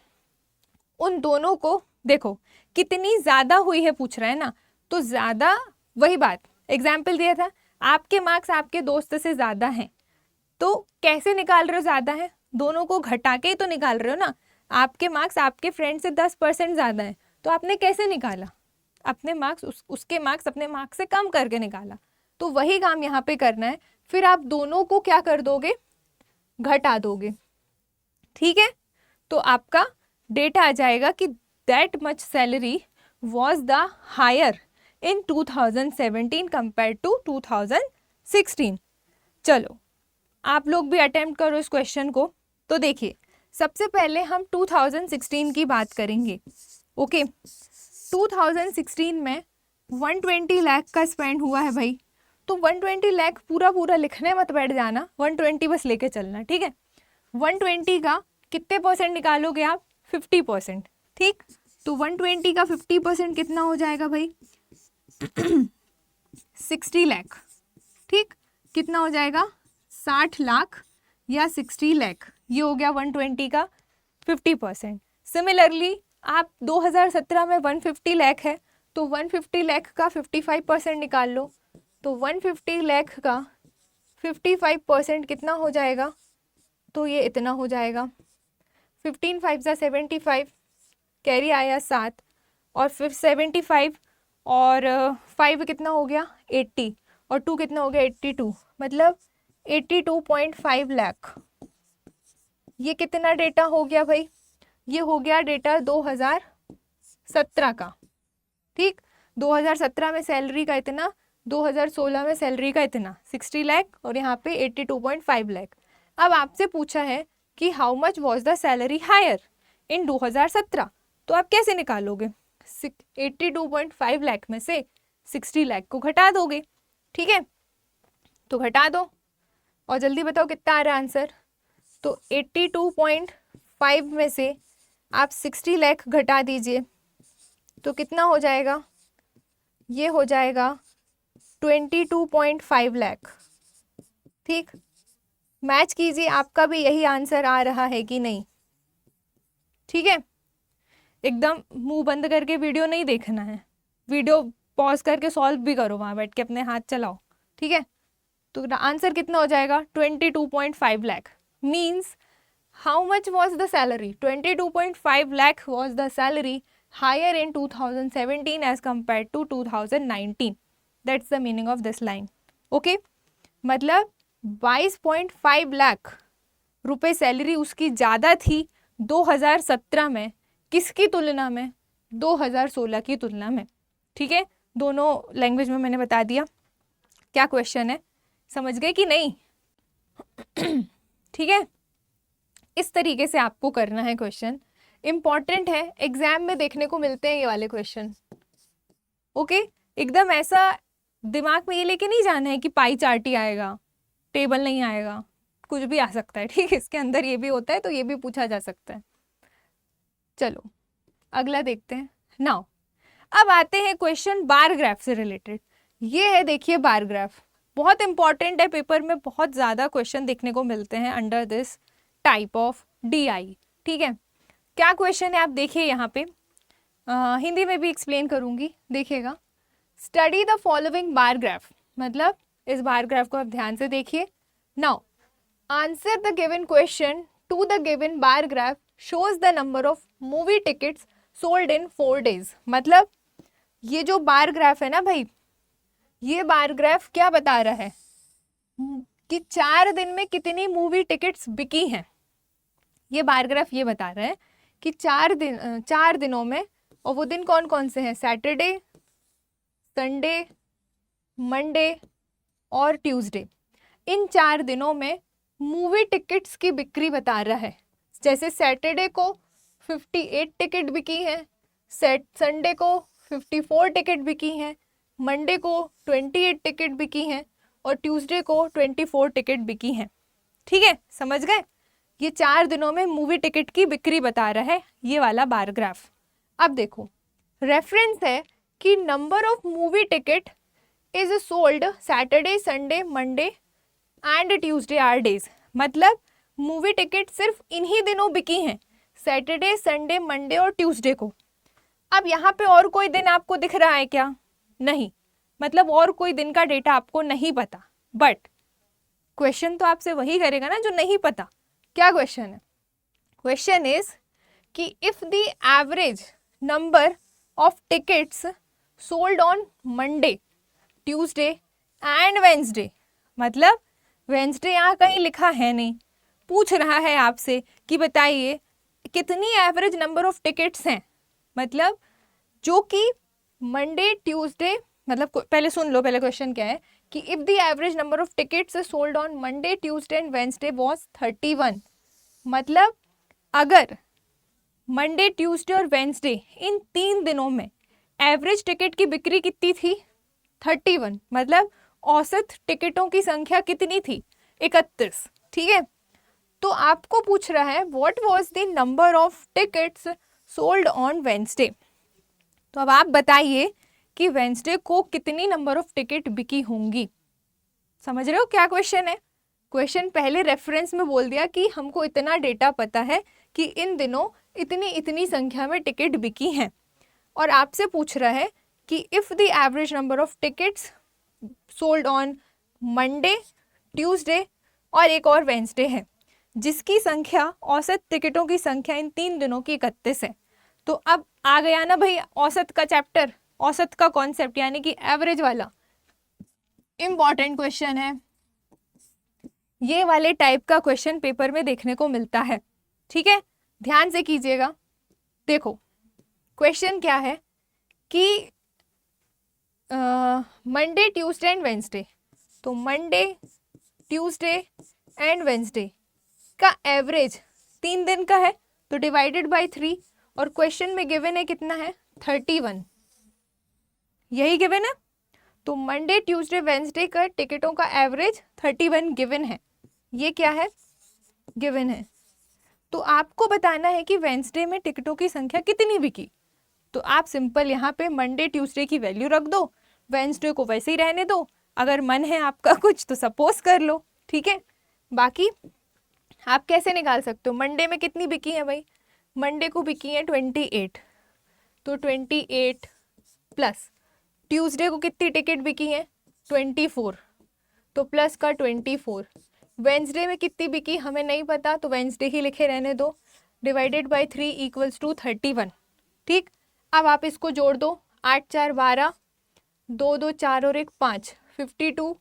[SPEAKER 1] उन दोनों को देखो कितनी ज़्यादा हुई है पूछ रहा है ना, तो ज़्यादा वही बात एग्जाम्पल दिया था, आपके मार्क्स आपके दोस्त से ज़्यादा हैं तो कैसे निकाल रहे हो ज़्यादा है, दोनों को घटा के ही तो निकाल रहे हो ना। आपके मार्क्स आपके फ्रेंड से 10% ज़्यादा है तो आपने कैसे निकाला, अपने मार्क्स उसके मार्क्स अपने मार्क्स से कम करके निकाला। तो वही काम यहाँ पे करना है, फिर आप दोनों को क्या कर दोगे घटा दोगे, ठीक है। तो आपका डेटा आ जाएगा कि that much salary was the higher in 2017 compare to 2016। चलो आप लोग भी अटेम्प्ट करो इस क्वेश्चन को। तो देखिए सबसे पहले हम 2016 की बात करेंगे। ओके 2016 में 120 लाख का स्पेंड हुआ है भाई, तो 120 लाख पूरा लिखने मत बैठ जाना, 120 बस लेके चलना, ठीक है। 120 का कितने परसेंट निकालोगे आप 50%, ठीक। तो 120 का 50% कितना हो जाएगा भाई 60 लाख, ठीक। कितना हो जाएगा 60 लाख या 60 लाख, ये हो गया 120 का 50%। सिमिलरली आप 2017 में 150 लाख है तो 150 लाख का 55% निकाल लो, तो 150 लाख का 55% कितना हो जाएगा, तो ये इतना हो जाएगा 15 5 सा 75, कैरी आया 7 और फिर 75 और 5 कितना हो गया 80 और 2 कितना हो गया 82, मतलब 82.5 लाख। ये कितना डेटा हो गया भाई, ये हो गया डेटा 2017 का, ठीक। 2017 में सैलरी का इतना, 2016 में सैलरी का इतना 60 लाख और यहाँ पे 82.5 लाख। अब आपसे पूछा है कि how much was the salary higher in 2017, तो आप कैसे निकालोगे 82.5 लाख में से 60 लाख को घटा दोगे, ठीक है। तो घटा दो और जल्दी बताओ कितना आ रहा है आंसर। तो 82.5 में से आप 60 लाख घटा दीजिए तो कितना हो जाएगा, ये हो जाएगा 22.5 लाख, ठीक। मैच कीजिए आपका भी यही आंसर आ रहा है कि नहीं, ठीक है। एकदम मुंह बंद करके वीडियो नहीं देखना है, वीडियो पॉज करके सॉल्व भी करो, वहाँ बैठ के अपने हाथ चलाओ, ठीक है। तो आंसर कितना हो जाएगा 22.5 lakh. Means how much was the salary 22.5 lakh was the salary higher in 2017 as compare to 2019। That's the meaning of this line. Okay मतलब 22.5 लाख रुपए सैलरी उसकी ज़्यादा थी 2017 में, किसकी तुलना में 2016 की तुलना में, ठीक है। दोनों लैंग्वेज में मैंने बता दिया। क्या क्वेश्चन है समझ गए कि नहीं ठीक है। इस तरीके से आपको करना है, क्वेश्चन इंपॉर्टेंट है, एग्जाम में देखने को मिलते हैं ये वाले क्वेश्चन। ओके एकदम ऐसा दिमाग में ये लेके नहीं जाना है कि पाई चार्ट ही आएगा, टेबल नहीं आएगा, कुछ भी आ सकता है, ठीक है। इसके अंदर ये भी होता है तो ये भी पूछा जा सकता है। चलो अगला देखते हैं। नाउ अब आते हैं क्वेश्चन बार ग्राफ से रिलेटेड। ये है देखिए बार ग्राफ, बहुत इंपॉर्टेंट है, पेपर में बहुत ज़्यादा क्वेश्चन देखने को मिलते हैं under this type of DI, ठीक है। क्या क्वेश्चन है आप देखिए यहाँ पे, हिंदी में भी एक्सप्लेन करूँगी, देखिएगा। Study the following bar graph, मतलब इस बार ग्राफ को आप ध्यान से देखिए। Now answer the given question to the given bar graph shows the number of movie tickets sold in 4 days। मतलब ये जो बार ग्राफ है ना भाई, ये बार ग्राफ क्या बता रहा है कि 4 दिन में कितनी मूवी टिकट्स बिकी हैं। ये बार ग्राफ ये बता रहा है कि 4 दिनों में, और वो दिन कौन कौन से हैं, सैटरडे, संडे, मंडे और ट्यूसडे, इन 4 दिनों में मूवी टिकट्स की बिक्री बता रहा है। जैसे सैटरडे को 58 टिकट बिकी हैं, संडे को 54 टिकट बिकी हैं, मंडे को 28 टिकट बिकी हैं और ट्यूसडे को 24 टिकट बिकी हैं। ठीक है, समझ गए? ये 4 दिनों में मूवी टिकट की बिक्री बता रहा है ये वाला बार ग्राफ। अब देखो, रेफरेंस है कि number of movie ticket is sold Saturday, Sunday, Monday and Tuesday are days. मतलब मूवी टिकट सिर्फ इन्हीं दिनों बिकी हैं, सैटरडे, संडे, मंडे और ट्यूसडे को। अब यहाँ पे और कोई दिन आपको दिख रहा है क्या? नहीं, मतलब और कोई दिन का डेटा आपको नहीं पता। बट क्वेश्चन तो आपसे वही करेगा ना जो नहीं पता। क्या क्वेश्चन है? क्वेश्चन इज कि if the average number of tickets sold on Monday, Tuesday and Wednesday, मतलब वेंसडे यहाँ कहीं लिखा है नहीं, पूछ रहा है आपसे कि बताइए कितनी एवरेज नंबर ऑफ टिकट्स हैं, मतलब जो कि मंडे, ट्यूसडे, मतलब पहले सुन लो, पहले क्वेश्चन क्या है कि if the average number of tickets sold on Monday, Tuesday and Wednesday was 31, मतलब अगर मंडे, ट्यूसडे और वेंसडे इन 3 दिनों में एवरेज टिकट की बिक्री कितनी थी? 31, मतलब औसत टिकटों की संख्या कितनी थी? 31। ठीक है, तो आपको पूछ रहा है what was the number of tickets sold on Wednesday. तो अब आप बताइए कि वेंसडे को कितनी नंबर ऑफ टिकट बिकी होंगी। समझ रहे हो क्या क्वेश्चन है? क्वेश्चन पहले रेफरेंस में बोल दिया कि हमको इतना डेटा पता है कि इन दिनों इतनी इतनी संख्या में टिकट बिकी हैं, और आपसे पूछ रहा है कि if the average number of tickets sold on Monday, Tuesday और एक और वेंसडे है, जिसकी संख्या, औसत टिकटों की संख्या इन 3 दिनों की 31 है। तो अब आ गया ना भाई औसत का चैप्टर, औसत का कॉन्सेप्ट, यानी कि एवरेज वाला। इंपॉर्टेंट क्वेश्चन है ये, वाले टाइप का क्वेश्चन पेपर में देखने को मिलता है। ठीक है, ध्यान से कीजिएगा। देखो क्वेश्चन क्या है कि मंडे, ट्यूसडे एंड वेंसडे, तो मंडे, ट्यूसडे एंड वेंसडे का एवरेज 3 दिन का है, तो डिवाइडेड बाय 3, और क्वेश्चन में गिवन है कितना है? 31, यही गिवन है। तो मंडे, ट्यूसडे, वेंसडे का टिकटों का एवरेज 31 गिवन है, ये क्या है? गिवन है। तो आपको बताना है कि वेंसडे में टिकटों की संख्या कितनी बिकी। तो आप सिंपल यहाँ पे मंडे, ट्यूसडे की वैल्यू रख दो, वेंसडे को वैसे ही रहने दो, अगर मन है आपका कुछ तो सपोज कर लो। ठीक है, बाकी आप कैसे निकाल सकते हो? मंडे में कितनी बिकी है भाई? मंडे को बिकी है 28, तो 28 प्लस ट्यूसडे को कितनी टिकट बिकी है? 24, तो प्लस का 24। वेंसडे में कितनी बिकी हमें नहीं पता, तो वेंसडे ही लिखे रहने दो, डिवाइडेड बाय 3 इक्वल्स टू 31। ठीक, अब आप इसको जोड़ दो, 8 4 12, 2 2 4 और 1 5, 52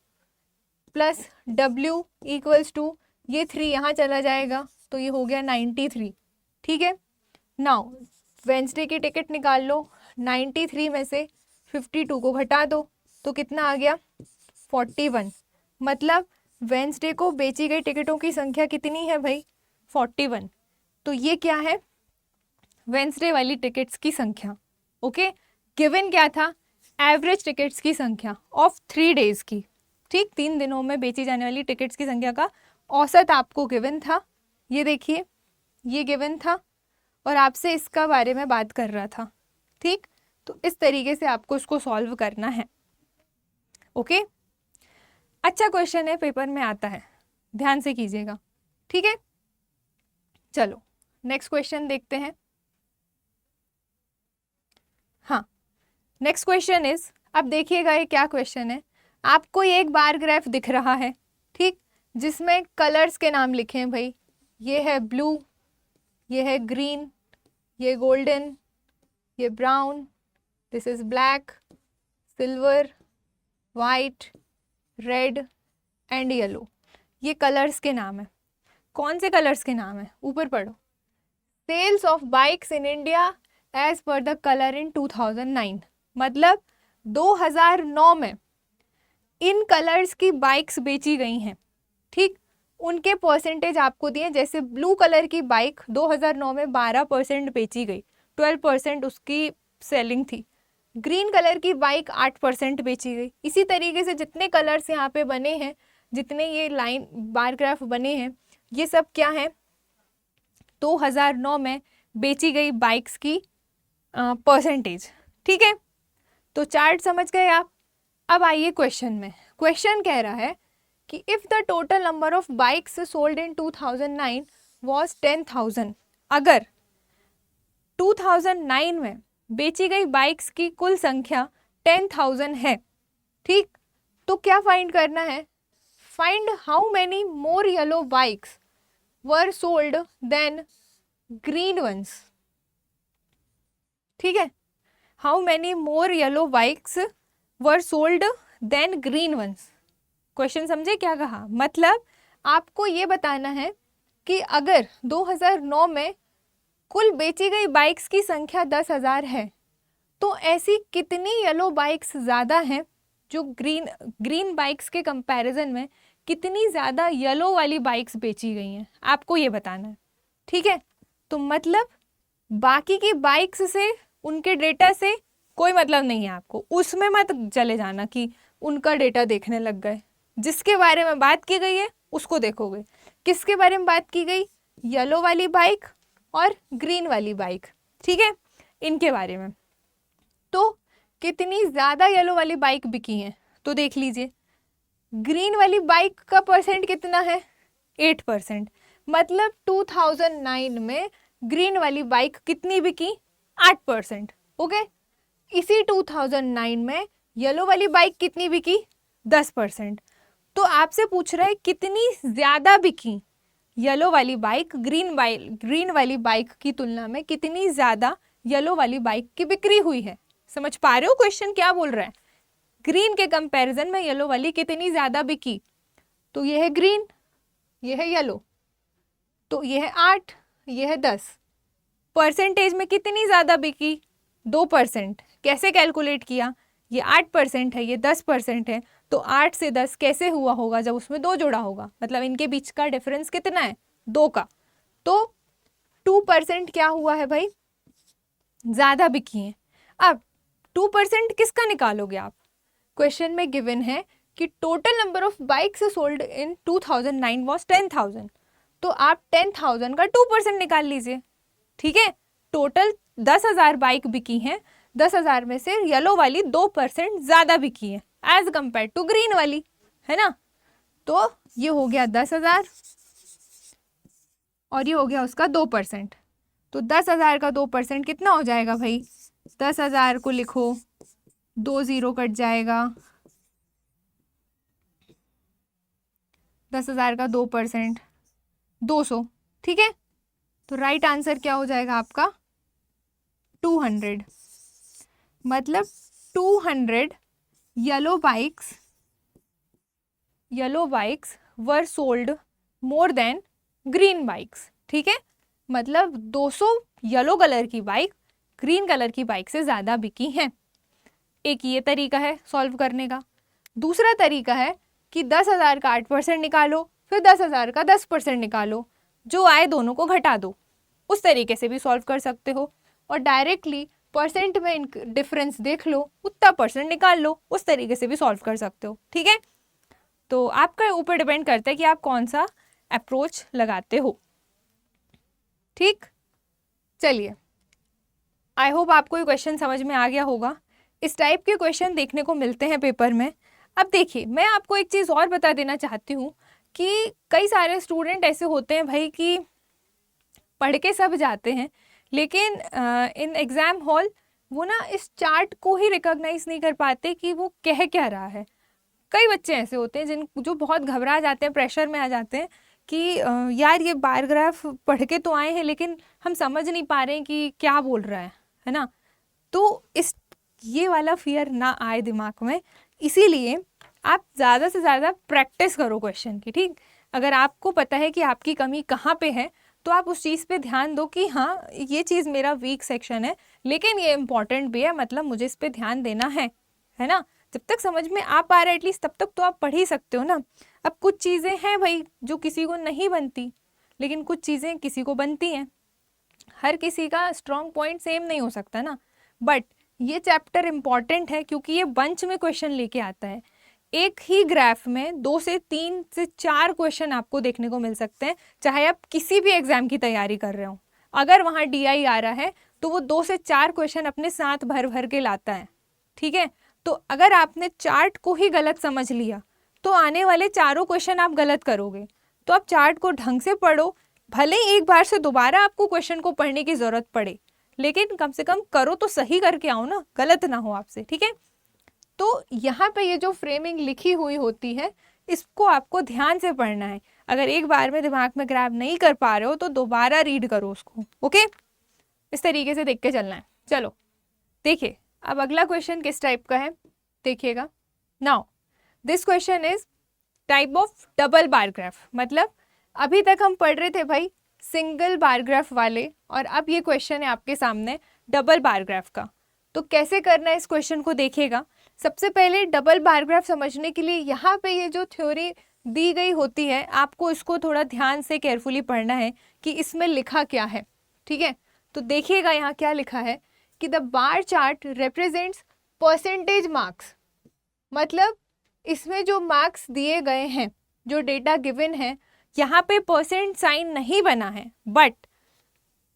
[SPEAKER 1] प्लस W इक्वल्स टू, ये 3 यहाँ चला जाएगा तो ये हो गया 93। ठीक है, नाउ वेंसडे की टिकट निकाल लो, 93 में से 52 को घटा दो तो कितना आ गया? 41। मतलब वेंसडे को बेची गई टिकटों की संख्या कितनी है भाई? 41। तो ये क्या है? वेंसडे वाली टिकट्स की संख्या। ओके, गिवन क्या था? एवरेज टिकट्स की संख्या ऑफ 3 डेज की। ठीक, 3 दिनों में बेची जाने वाली टिकट्स की संख्या का औसत आपको गिवन था। ये देखिए, ये गिवन था और आपसे इसका बारे में बात कर रहा था। ठीक, तो इस तरीके से आपको इसको सॉल्व करना है। ओके, अच्छा क्वेश्चन है, पेपर में आता है, ध्यान से कीजिएगा। ठीक है, चलो नेक्स्ट क्वेश्चन देखते हैं। हाँ, नेक्स्ट क्वेश्चन इज, अब देखिएगा ये क्या क्वेश्चन है। आपको ये एक बार ग्राफ दिख रहा है, ठीक, जिसमें कलर्स के नाम लिखे हैं भाई। ये है ब्लू, ये है ग्रीन, ये गोल्डन, ये brown, this is black, silver, white, red and yellow, ये कलर्स के नाम है। कौन से कलर्स के नाम है, ऊपर पढ़ो। Sales of bikes in India as per the colour in 2009, मतलब 2009 में इन कलर्स की बाइक्स बेची गई हैं, ठीक। उनके परसेंटेज आपको दिए, जैसे ब्लू कलर की बाइक 2009 में 12% बेची गई, 12% उसकी सेलिंग थी। ग्रीन कलर की बाइक 8% बेची गई। इसी तरीके से जितने कलर्स यहाँ पे बने हैं, जितने ये लाइन बार ग्राफ बने हैं, ये सब क्या है, 2009 में बेची गई बाइक्स की परसेंटेज, ठीक है। तो चार्ट समझ गए आप। अब आइए क्वेश्चन में। क्वेश्चन कह रहा है कि if the total number of bikes sold in 2009 was 10,000, अगर 2009 में बेची गई बाइक्स की कुल संख्या 10,000 है, ठीक, तो क्या फाइंड करना है, find how many more yellow bikes were sold than green ones, ठीक है। How many more yellow bikes were sold than green ones. Question समझे क्या कहा, मतलब आपको ये बताना है कि अगर 2009 में कुल बेची गई बाइक्स की संख्या 10,000 है, तो ऐसी कितनी येलो बाइक्स ज़्यादा हैं जो ग्रीन बाइक्स के कंपैरिजन में कितनी ज़्यादा येलो वाली बाइक्स बेची गई हैं, आपको ये बताना है, ठीक है। तो मतलब बाकी की बाइक्स से, उनके डेटा से कोई मतलब नहीं है आपको, उसमें मत चले जाना कि उनका डेटा देखने लग गए। जिसके बारे में बात की गई है उसको देखोगे। किसके बारे में बात की गई, येलो वाली बाइक और ग्रीन वाली बाइक, ठीक है, इनके बारे में। तो कितनी ज़्यादा येलो वाली बाइक बिकी हैं, तो देख लीजिए। ग्रीन वाली बाइक का परसेंट कितना है, 8%, मतलब 2009 में ग्रीन वाली बाइक कितनी बिकी, 8%, ओके। इसी 2009 में येलो वाली बाइक कितनी बिकी, 10%। तो आपसे पूछ रहा है कितनी ज़्यादा बिकी येलो वाली बाइक ग्रीन वाली बाइक की तुलना में, कितनी ज़्यादा येलो वाली बाइक की बिक्री हुई है। समझ पा रहे हो क्वेश्चन क्या बोल रहा है, ग्रीन के कंपैरिजन में येलो वाली कितनी ज़्यादा बिकी। तो ये है ग्रीन, ये है येलो, तो ये है 8, ये है 10। परसेंटेज में कितनी ज़्यादा बिकी, 2%। कैसे कैलकुलेट किया, ये 8% है, ये 10% है, तो 8 से 10 कैसे हुआ होगा, जब उसमें 2 जोड़ा होगा, मतलब इनके बीच का डिफरेंस कितना है, 2 का। तो 2% क्या हुआ है भाई, ज़्यादा बिकी है। अब 2% किसका निकालोगे आप, क्वेश्चन में गिवन है कि total number of bikes sold in 2009 was 10,000, तो आप 10,000 का 2% निकाल लीजिए, ठीक है। टोटल 10,000 बाइक बिकी हैं, 10,000 में से येलो वाली 2% ज़्यादा बिकी है एज कंपेयर टू ग्रीन वाली, है ना। तो ये हो गया 10,000 और ये हो गया उसका 2%। तो 10,000 का 2% कितना हो जाएगा भाई, 10,000 को लिखो, 2 0 कट जाएगा, 10,000 का 2% 200, ठीक है। तो राइट आंसर क्या हो जाएगा आपका, 200, मतलब 200 yellow bikes were sold more than green bikes, ठीक है। मतलब 200 येलो कलर की बाइक ग्रीन कलर की बाइक से ज़्यादा बिकी हैं। एक ये तरीका है सॉल्व करने का। दूसरा तरीका है कि 10,000 का 8% निकालो, फिर 10,000 का 10% निकालो, जो आए दोनों को घटा दो, उस तरीके से भी सॉल्व कर सकते हो। और डायरेक्टली परसेंट में डिफरेंस देख लो, उतना परसेंट निकाल लो, उस तरीके से भी सॉल्व कर सकते हो, ठीक है। तो आपका ऊपर डिपेंड करता है कि आप कौन सा अप्रोच लगाते हो, ठीक। चलिए, आई होप आपको ये क्वेश्चन समझ में आ गया होगा। इस टाइप के क्वेश्चन देखने को मिलते हैं पेपर में। अब देखिए, मैं आपको एक चीज़ और बता देना चाहती हूँ कि कई सारे स्टूडेंट ऐसे होते हैं भाई कि पढ़ के सब जाते हैं, लेकिन इन एग्ज़ाम हॉल वो ना इस चार्ट को ही रिकॉग्नाइज नहीं कर पाते कि वो कह क्या रहा है। कई बच्चे ऐसे होते हैं जो बहुत घबरा जाते हैं, प्रेशर में आ जाते हैं कि यार ये बार ग्राफ पढ़ के तो आए हैं लेकिन हम समझ नहीं पा रहे हैं कि क्या बोल रहा है ना। तो ये वाला फियर ना आए दिमाग में इसीलिए आप ज़्यादा से ज़्यादा प्रैक्टिस करो क्वेश्चन की, ठीक। अगर आपको पता है कि आपकी कमी कहाँ पे है तो आप उस चीज़ पे ध्यान दो कि हाँ ये चीज़ मेरा वीक सेक्शन है लेकिन ये इम्पॉर्टेंट भी है, मतलब मुझे इस पे ध्यान देना है ना। जब तक समझ में आ पा रहा है एटलीस्ट तब तक तो आप पढ़ ही सकते हो ना। अब कुछ चीज़ें हैं भाई जो किसी को नहीं बनती, लेकिन कुछ चीज़ें किसी को बनती हैं। हर किसी का स्ट्रॉन्ग पॉइंट सेम नहीं हो सकता ना। बट ये चैप्टर इम्पॉर्टेंट है क्योंकि ये बंच में क्वेश्चन लेके आता है। एक ही ग्राफ में 2 से 3 से 4 क्वेश्चन आपको देखने को मिल सकते हैं, चाहे आप किसी भी एग्जाम की तैयारी कर रहे हो। अगर वहाँ DI आ रहा है तो वो 2 से 4 क्वेश्चन अपने साथ भर भर के लाता है, ठीक है। तो अगर आपने चार्ट को ही गलत समझ लिया तो आने वाले चारों क्वेश्चन आप गलत करोगे। तो आप चार्ट को ढंग से पढ़ो, भले ही एक बार से दोबारा आपको क्वेश्चन को पढ़ने की जरूरत पड़े, लेकिन कम से कम करो तो सही करके आओ ना, गलत ना हो आपसे, ठीक है। तो यहाँ पे ये जो फ्रेमिंग लिखी हुई होती है इसको आपको ध्यान से पढ़ना है। अगर एक बार में दिमाग में ग्रैब नहीं कर पा रहे हो तो दोबारा रीड करो उसको, ओके। इस तरीके से देख के चलना है। चलो देखिए अब अगला क्वेश्चन किस टाइप का है देखिएगा। Now this question is type of double bar graph. मतलब अभी तक हम पढ़ रहे थे भाई सिंगल बार ग्राफ वाले, और अब ये क्वेश्चन है आपके सामने डबल बार ग्राफ का। तो कैसे करना है इस क्वेश्चन को देखिएगा। सबसे पहले डबल बार ग्राफ समझने के लिए यहाँ पे ये जो थ्योरी दी गई होती है आपको इसको थोड़ा ध्यान से केयरफुली पढ़ना है कि इसमें लिखा क्या है, ठीक है। तो देखिएगा यहाँ क्या लिखा है कि the bar chart represents percentage marks. मतलब इसमें जो मार्क्स दिए गए हैं, जो डेटा गिवन है, यहाँ पे परसेंट साइन नहीं बना है, बट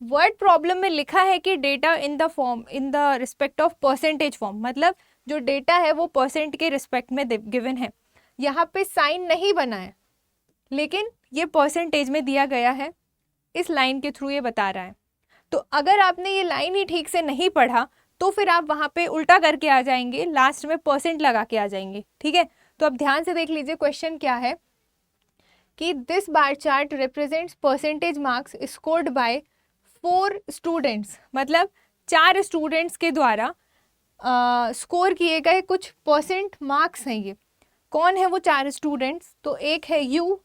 [SPEAKER 1] वर्ड प्रॉब्लम में लिखा है कि data in the form in the respect of percentage form. मतलब जो डेटा है वो परसेंट के रिस्पेक्ट में गिवन है। यहाँ पे साइन नहीं बना है लेकिन ये परसेंटेज में दिया गया है, इस लाइन के थ्रू ये बता रहा है। तो अगर आपने ये लाइन ही ठीक से नहीं पढ़ा तो फिर आप वहाँ पे उल्टा करके आ जाएंगे, लास्ट में परसेंट लगा के आ जाएंगे, ठीक है। तो अब ध्यान से देख लीजिए क्वेश्चन क्या है कि this bar chart represents percentage marks scored by 4 students. मतलब 4 स्टूडेंट्स के द्वारा स्कोर किए गए कुछ परसेंट मार्क्स हैं। ये कौन है वो 4 स्टूडेंट्स? तो एक है यू,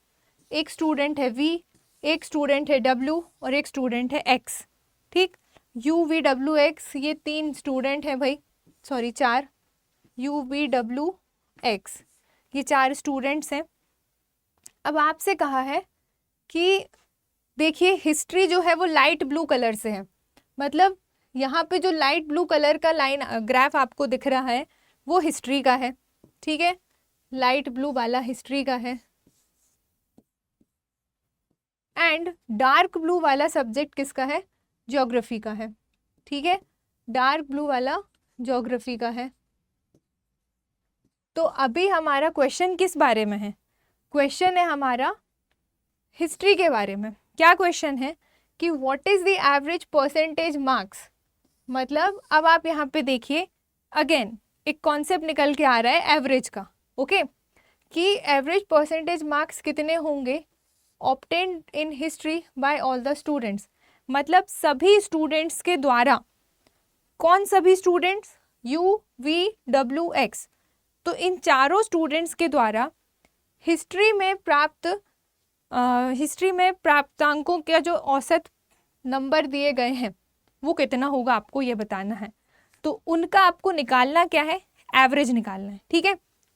[SPEAKER 1] एक स्टूडेंट है वी, एक स्टूडेंट है डब्ल्यू और एक स्टूडेंट है एक्स, ठीक। यू वी डब्ल्यू एक्स ये 3 स्टूडेंट हैं भाई, sorry 4, you V W x ये 4 स्टूडेंट्स हैं। अब आपसे कहा है कि देखिए हिस्ट्री जो है वो लाइट ब्लू कलर से है। मतलब यहाँ पे जो लाइट ब्लू कलर का लाइन ग्राफ आपको दिख रहा है वो हिस्ट्री का है, ठीक है। लाइट ब्लू वाला हिस्ट्री का है एंड डार्क ब्लू वाला सब्जेक्ट किसका है? ज्योग्राफी का है, ठीक है। डार्क ब्लू वाला ज्योग्राफी का है। तो अभी हमारा क्वेश्चन किस बारे में है? क्वेश्चन है हमारा हिस्ट्री के बारे में। क्या क्वेश्चन है कि what is the average percentage marks. मतलब अब आप यहाँ पे देखिए अगेन एक कॉन्सेप्ट निकल के आ रहा है एवरेज का, ओके। कि एवरेज परसेंटेज मार्क्स कितने होंगे obtained in history by all the students. मतलब सभी स्टूडेंट्स के द्वारा। कौन सभी students? You V W x. तो इन चारों स्टूडेंट्स के द्वारा हिस्ट्री में प्राप्तांकों का जो औसत नंबर दिए गए हैं वो कितना होगा आपको ये बताना है। तो उनका आपको निकालना क्या है? एवरेज निकालना है, ठीक है।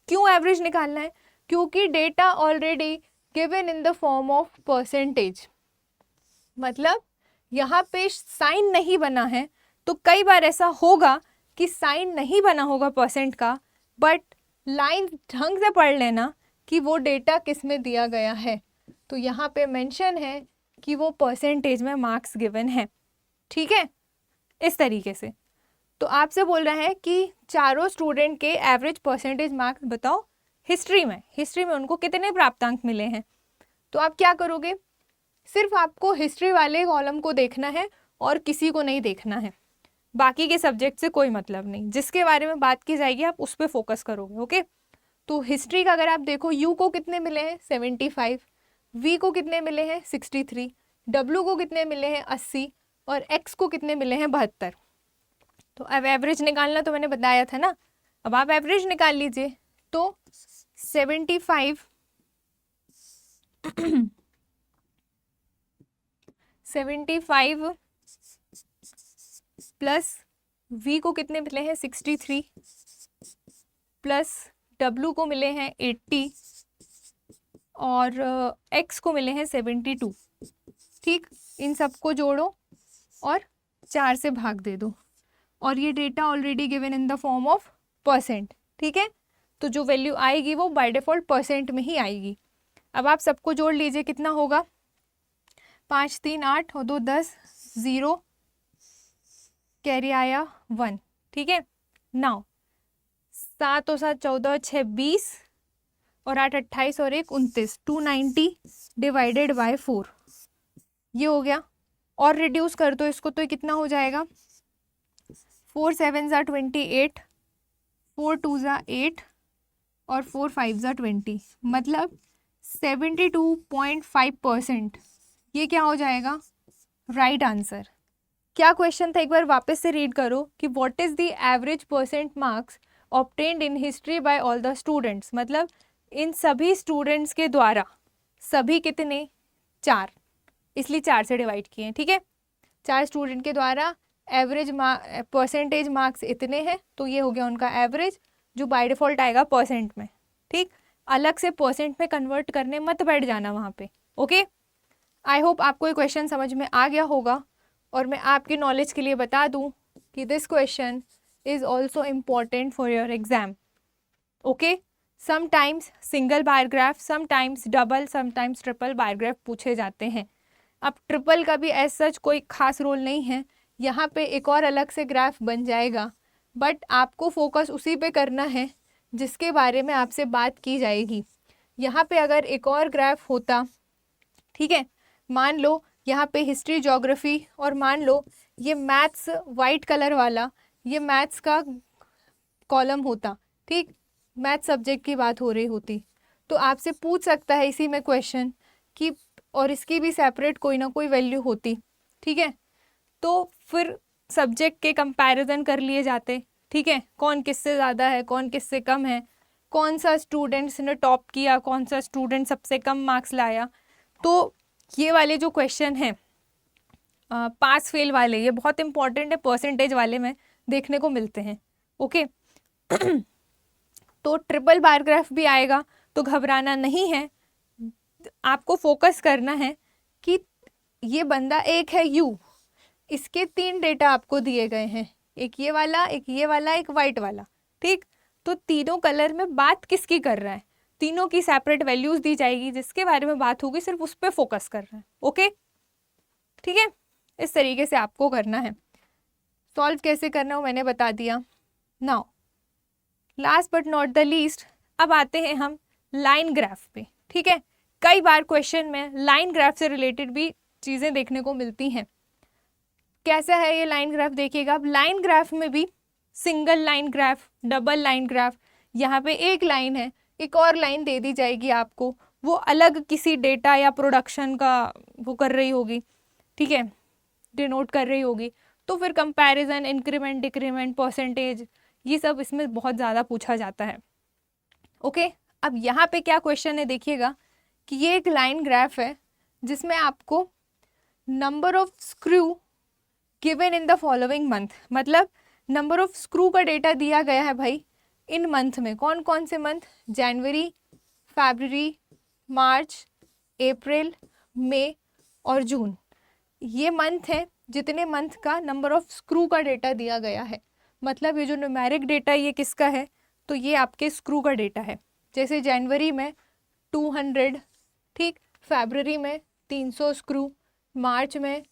[SPEAKER 1] क्यों एवरेज निकालना है? क्योंकि data already given in the form of percentage. मतलब यहाँ पे साइन नहीं बना है, तो कई बार ऐसा होगा कि साइन नहीं बना होगा परसेंट का, बट लाइन ढंग से पढ़ लेना कि वो डेटा किस में दिया गया है। तो यहाँ पे मेंशन है कि वो परसेंटेज में मार्क्स गिवन है, ठीक है। इस तरीके से तो आपसे बोल रहा है कि चारों स्टूडेंट के एवरेज परसेंटेज मार्क्स बताओ हिस्ट्री में उनको कितने प्राप्तांक मिले हैं। तो आप क्या करोगे? सिर्फ आपको हिस्ट्री वाले कॉलम को देखना है और किसी को नहीं देखना है। बाकी के सब्जेक्ट से कोई मतलब नहीं, जिसके बारे में बात की जाएगी आप उस पर फोकस करोगे, ओके। तो हिस्ट्री का अगर आप देखो यू को कितने मिले हैं 75, वी को कितने मिले हैं 63, डब्ल्यू को कितने मिले हैं 80 और एक्स को कितने मिले हैं 72। तो अब एवरेज निकालना तो मैंने बताया था ना। अब आप एवरेज निकाल लीजिए तो 75 75 प्लस V को कितने मिले हैं 63 प्लस W को मिले हैं 80 और X को मिले हैं 72। ठीक, इन सबको जोड़ो और 4 से भाग दे दो और ये data already given in the form of percent. ठीक है, तो जो वैल्यू आएगी वो बाय डिफ़ॉल्ट परसेंट में ही आएगी। अब आप सबको जोड़ लीजिए, कितना होगा 5 3 8 और 2 10, 0 कैरी आया 1। ठीक है, नाउ 7 और 7 14 6 20 और 8 28 और 1 29, 290 डिवाइडेड बाय 4 ये हो गया। और रिड्यूस कर दो इसको तो ये कितना हो जाएगा 4 7 ज़ा 28, 4 2 ज़ा 8 और 4 5 ज़ा 20, मतलब 72.5% ये क्या हो जाएगा राइट आंसर। क्या क्वेश्चन था एक बार वापस से रीड करो कि what is the average percent marks obtained in history by all the students, मतलब इन सभी स्टूडेंट्स के द्वारा, सभी कितने 4, इसलिए 4 से डिवाइड किए हैं। ठीक है, 4 स्टूडेंट के द्वारा एवरेज परसेंटेज मार्क्स इतने हैं, तो ये हो गया उनका एवरेज जो बाय डिफ़ॉल्ट आएगा परसेंट में। ठीक, अलग से परसेंट में कन्वर्ट करने मत बैठ जाना वहाँ पे। ओके, आई होप आपको ये क्वेश्चन समझ में आ गया होगा। और मैं आपकी नॉलेज के लिए बता दूँ कि this question is also important for your exam. Okay, sometimes single biograph, sometimes double, sometimes triple biograph पूछे जाते हैं। अब ट्रिपल का भी एज सच कोई खास रोल नहीं है, यहाँ पे एक और अलग से ग्राफ बन जाएगा, बट आपको फोकस उसी पे करना है जिसके बारे में आपसे बात की जाएगी। यहाँ पे अगर एक और ग्राफ होता, ठीक है, मान लो यहाँ पे हिस्ट्री ज्योग्राफी और मान लो ये मैथ्स वाइट कलर वाला ये मैथ्स का कॉलम होता, ठीक, मैथ सब्जेक्ट की बात हो रही होती, तो आपसे पूछ सकता है इसी में क्वेश्चन कि और इसकी भी सेपरेट कोई ना कोई वैल्यू होती। ठीक है, तो फिर सब्जेक्ट के कंपैरिजन कर लिए जाते। ठीक है, कौन किससे ज़्यादा है, कौन किससे कम है, कौन सा स्टूडेंट्स ने टॉप किया, कौन सा स्टूडेंट सबसे कम मार्क्स लाया। तो ये वाले जो क्वेश्चन हैं पास फेल वाले, ये बहुत इंपॉर्टेंट है, परसेंटेज वाले में देखने को मिलते हैं। ओके तो ट्रिपल बायोग्राफ भी आएगा, तो घबराना नहीं है, आपको फोकस करना है कि ये बंदा एक है यू, इसके 3 डेटा आपको दिए गए हैं, एक ये वाला, एक ये वाला, एक वाइट वाला। ठीक, तो तीनों कलर में बात किसकी कर रहा है, तीनों की सेपरेट वैल्यूज दी जाएगी, जिसके बारे में बात होगी सिर्फ उस पर फोकस कर रहा है। ओके, ठीक है, इस तरीके से आपको करना है। सॉल्व कैसे करना हो मैंने बता दिया। Now last but not the least, अब आते हैं हम लाइन ग्राफ पे। ठीक है, कई बार क्वेश्चन में लाइन ग्राफ से रिलेटेड भी चीज़ें देखने को मिलती हैं। कैसा है ये लाइन ग्राफ देखिएगा। अब लाइन ग्राफ में भी single line graph, double line graph, यहाँ पे एक लाइन है, एक और लाइन दे दी जाएगी आपको, वो अलग किसी डेटा या प्रोडक्शन का वो कर रही होगी, ठीक है, डिनोट कर रही होगी। तो फिर कंपैरिजन, इंक्रीमेंट, डिक्रीमेंट, परसेंटेज, ये सब इसमें बहुत ज़्यादा पूछा जाता है। ओके, अब यहाँ पे क्या क्वेश्चन है देखिएगा कि ये एक लाइन ग्राफ है जिसमें आपको number of screw given in the following month, मतलब नंबर ऑफ स्क्रू का डेटा दिया गया है भाई इन मंथ में। कौन कौन से मंथ, जनवरी, फरवरी, मार्च, अप्रैल, मई और जून, ये मंथ है जितने मंथ का नंबर ऑफ स्क्रू का डेटा दिया गया है। मतलब ये जो न्यूमेरिक डेटा ये किसका है, तो ये आपके स्क्रू का डेटा है। जैसे जनवरी में 200, ठीक, फरवरी में 300 स्क्रू, मार्च में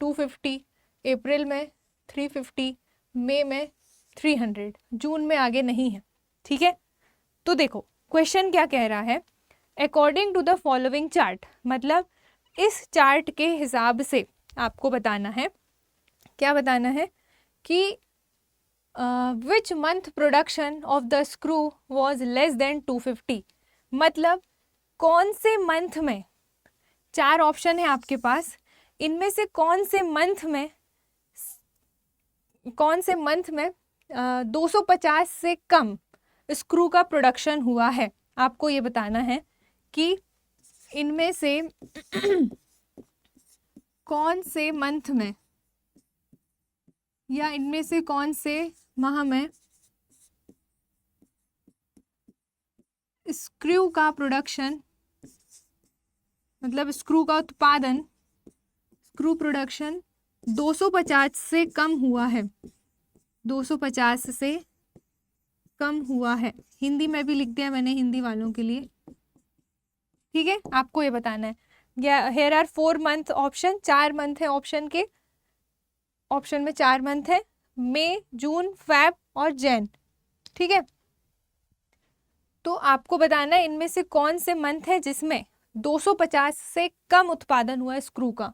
[SPEAKER 1] 250, अप्रैल में 350, मई में 300, जून में आगे नहीं है। ठीक है, तो देखो क्वेश्चन क्या कह रहा है, according to the following chart, मतलब इस चार्ट के हिसाब से आपको बताना है, क्या बताना है कि which month production of the screw was less than 250, मतलब कौन से मंथ में, 4 ऑप्शन है आपके पास, इनमें से कौन से मंथ में 250 से कम स्क्रू का प्रोडक्शन हुआ है, आपको ये बताना है कि इनमें से कौन से मंथ में या इनमें से कौन से माह में स्क्रू का प्रोडक्शन, मतलब स्क्रू का उत्पादन, स्क्रू प्रोडक्शन 250 से कम हुआ है, 250 से कम हुआ है। हिंदी में भी लिख दिया मैंने हिंदी वालों के लिए, ठीक है। आपको ये बताना है। Here are 4 month option, 4 month है ऑप्शन के, ऑप्शन में 4 मंथ है, मई, जून, फेब और जैन, ठीक है। तो आपको बताना है इनमें से कौन से मंथ है जिसमें 250 से कम उत्पादन हुआ है स्क्रू का।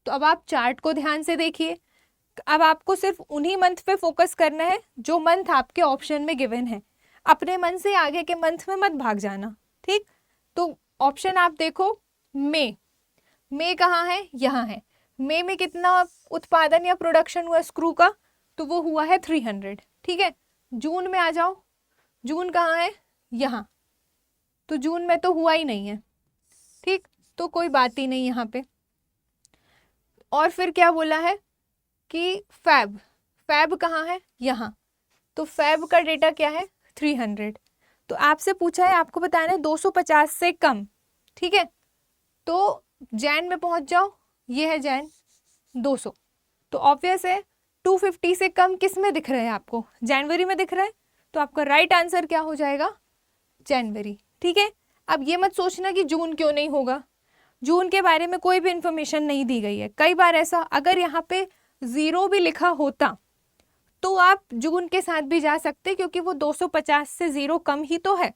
[SPEAKER 1] तो अब आप चार्ट को ध्यान से देखिए, अब आपको सिर्फ उन्हीं मंथ पे फोकस करना है जो मंथ आपके ऑप्शन में गिवन है। अपने मन से आगे के मंथ में मत भाग जाना, ठीक। तो ऑप्शन आप देखो, मई, मई कहाँ है, यहाँ है। मई में कितना उत्पादन या प्रोडक्शन हुआ स्क्रू का, तो वो हुआ है 300, ठीक है। जून में आ जाओ, जून कहाँ है, यहाँ, तो जून में तो हुआ ही नहीं है, ठीक, तो कोई बात ही नहीं यहाँ पे। और फिर क्या बोला है कि फैब, फैब कहाँ है, यहाँ, तो फैब का डेटा क्या है 300। तो आपसे पूछा है, आपको बताना है 250 से कम, ठीक है। तो जैन में पहुंच जाओ, ये है जैन 200, तो ऑब्वियस है 250 से कम किस में दिख रहा है आपको, जनवरी में दिख रहा है, तो आपका राइट आंसर क्या हो जाएगा, जनवरी, ठीक है। अब ये मत सोचना कि जून क्यों नहीं होगा, जून के बारे में कोई भी इंफॉर्मेशन नहीं दी गई है। कई बार ऐसा, अगर यहाँ पे 0 भी लिखा होता तो आप जून के साथ भी जा सकते, क्योंकि वो 250 से 0 कम ही तो है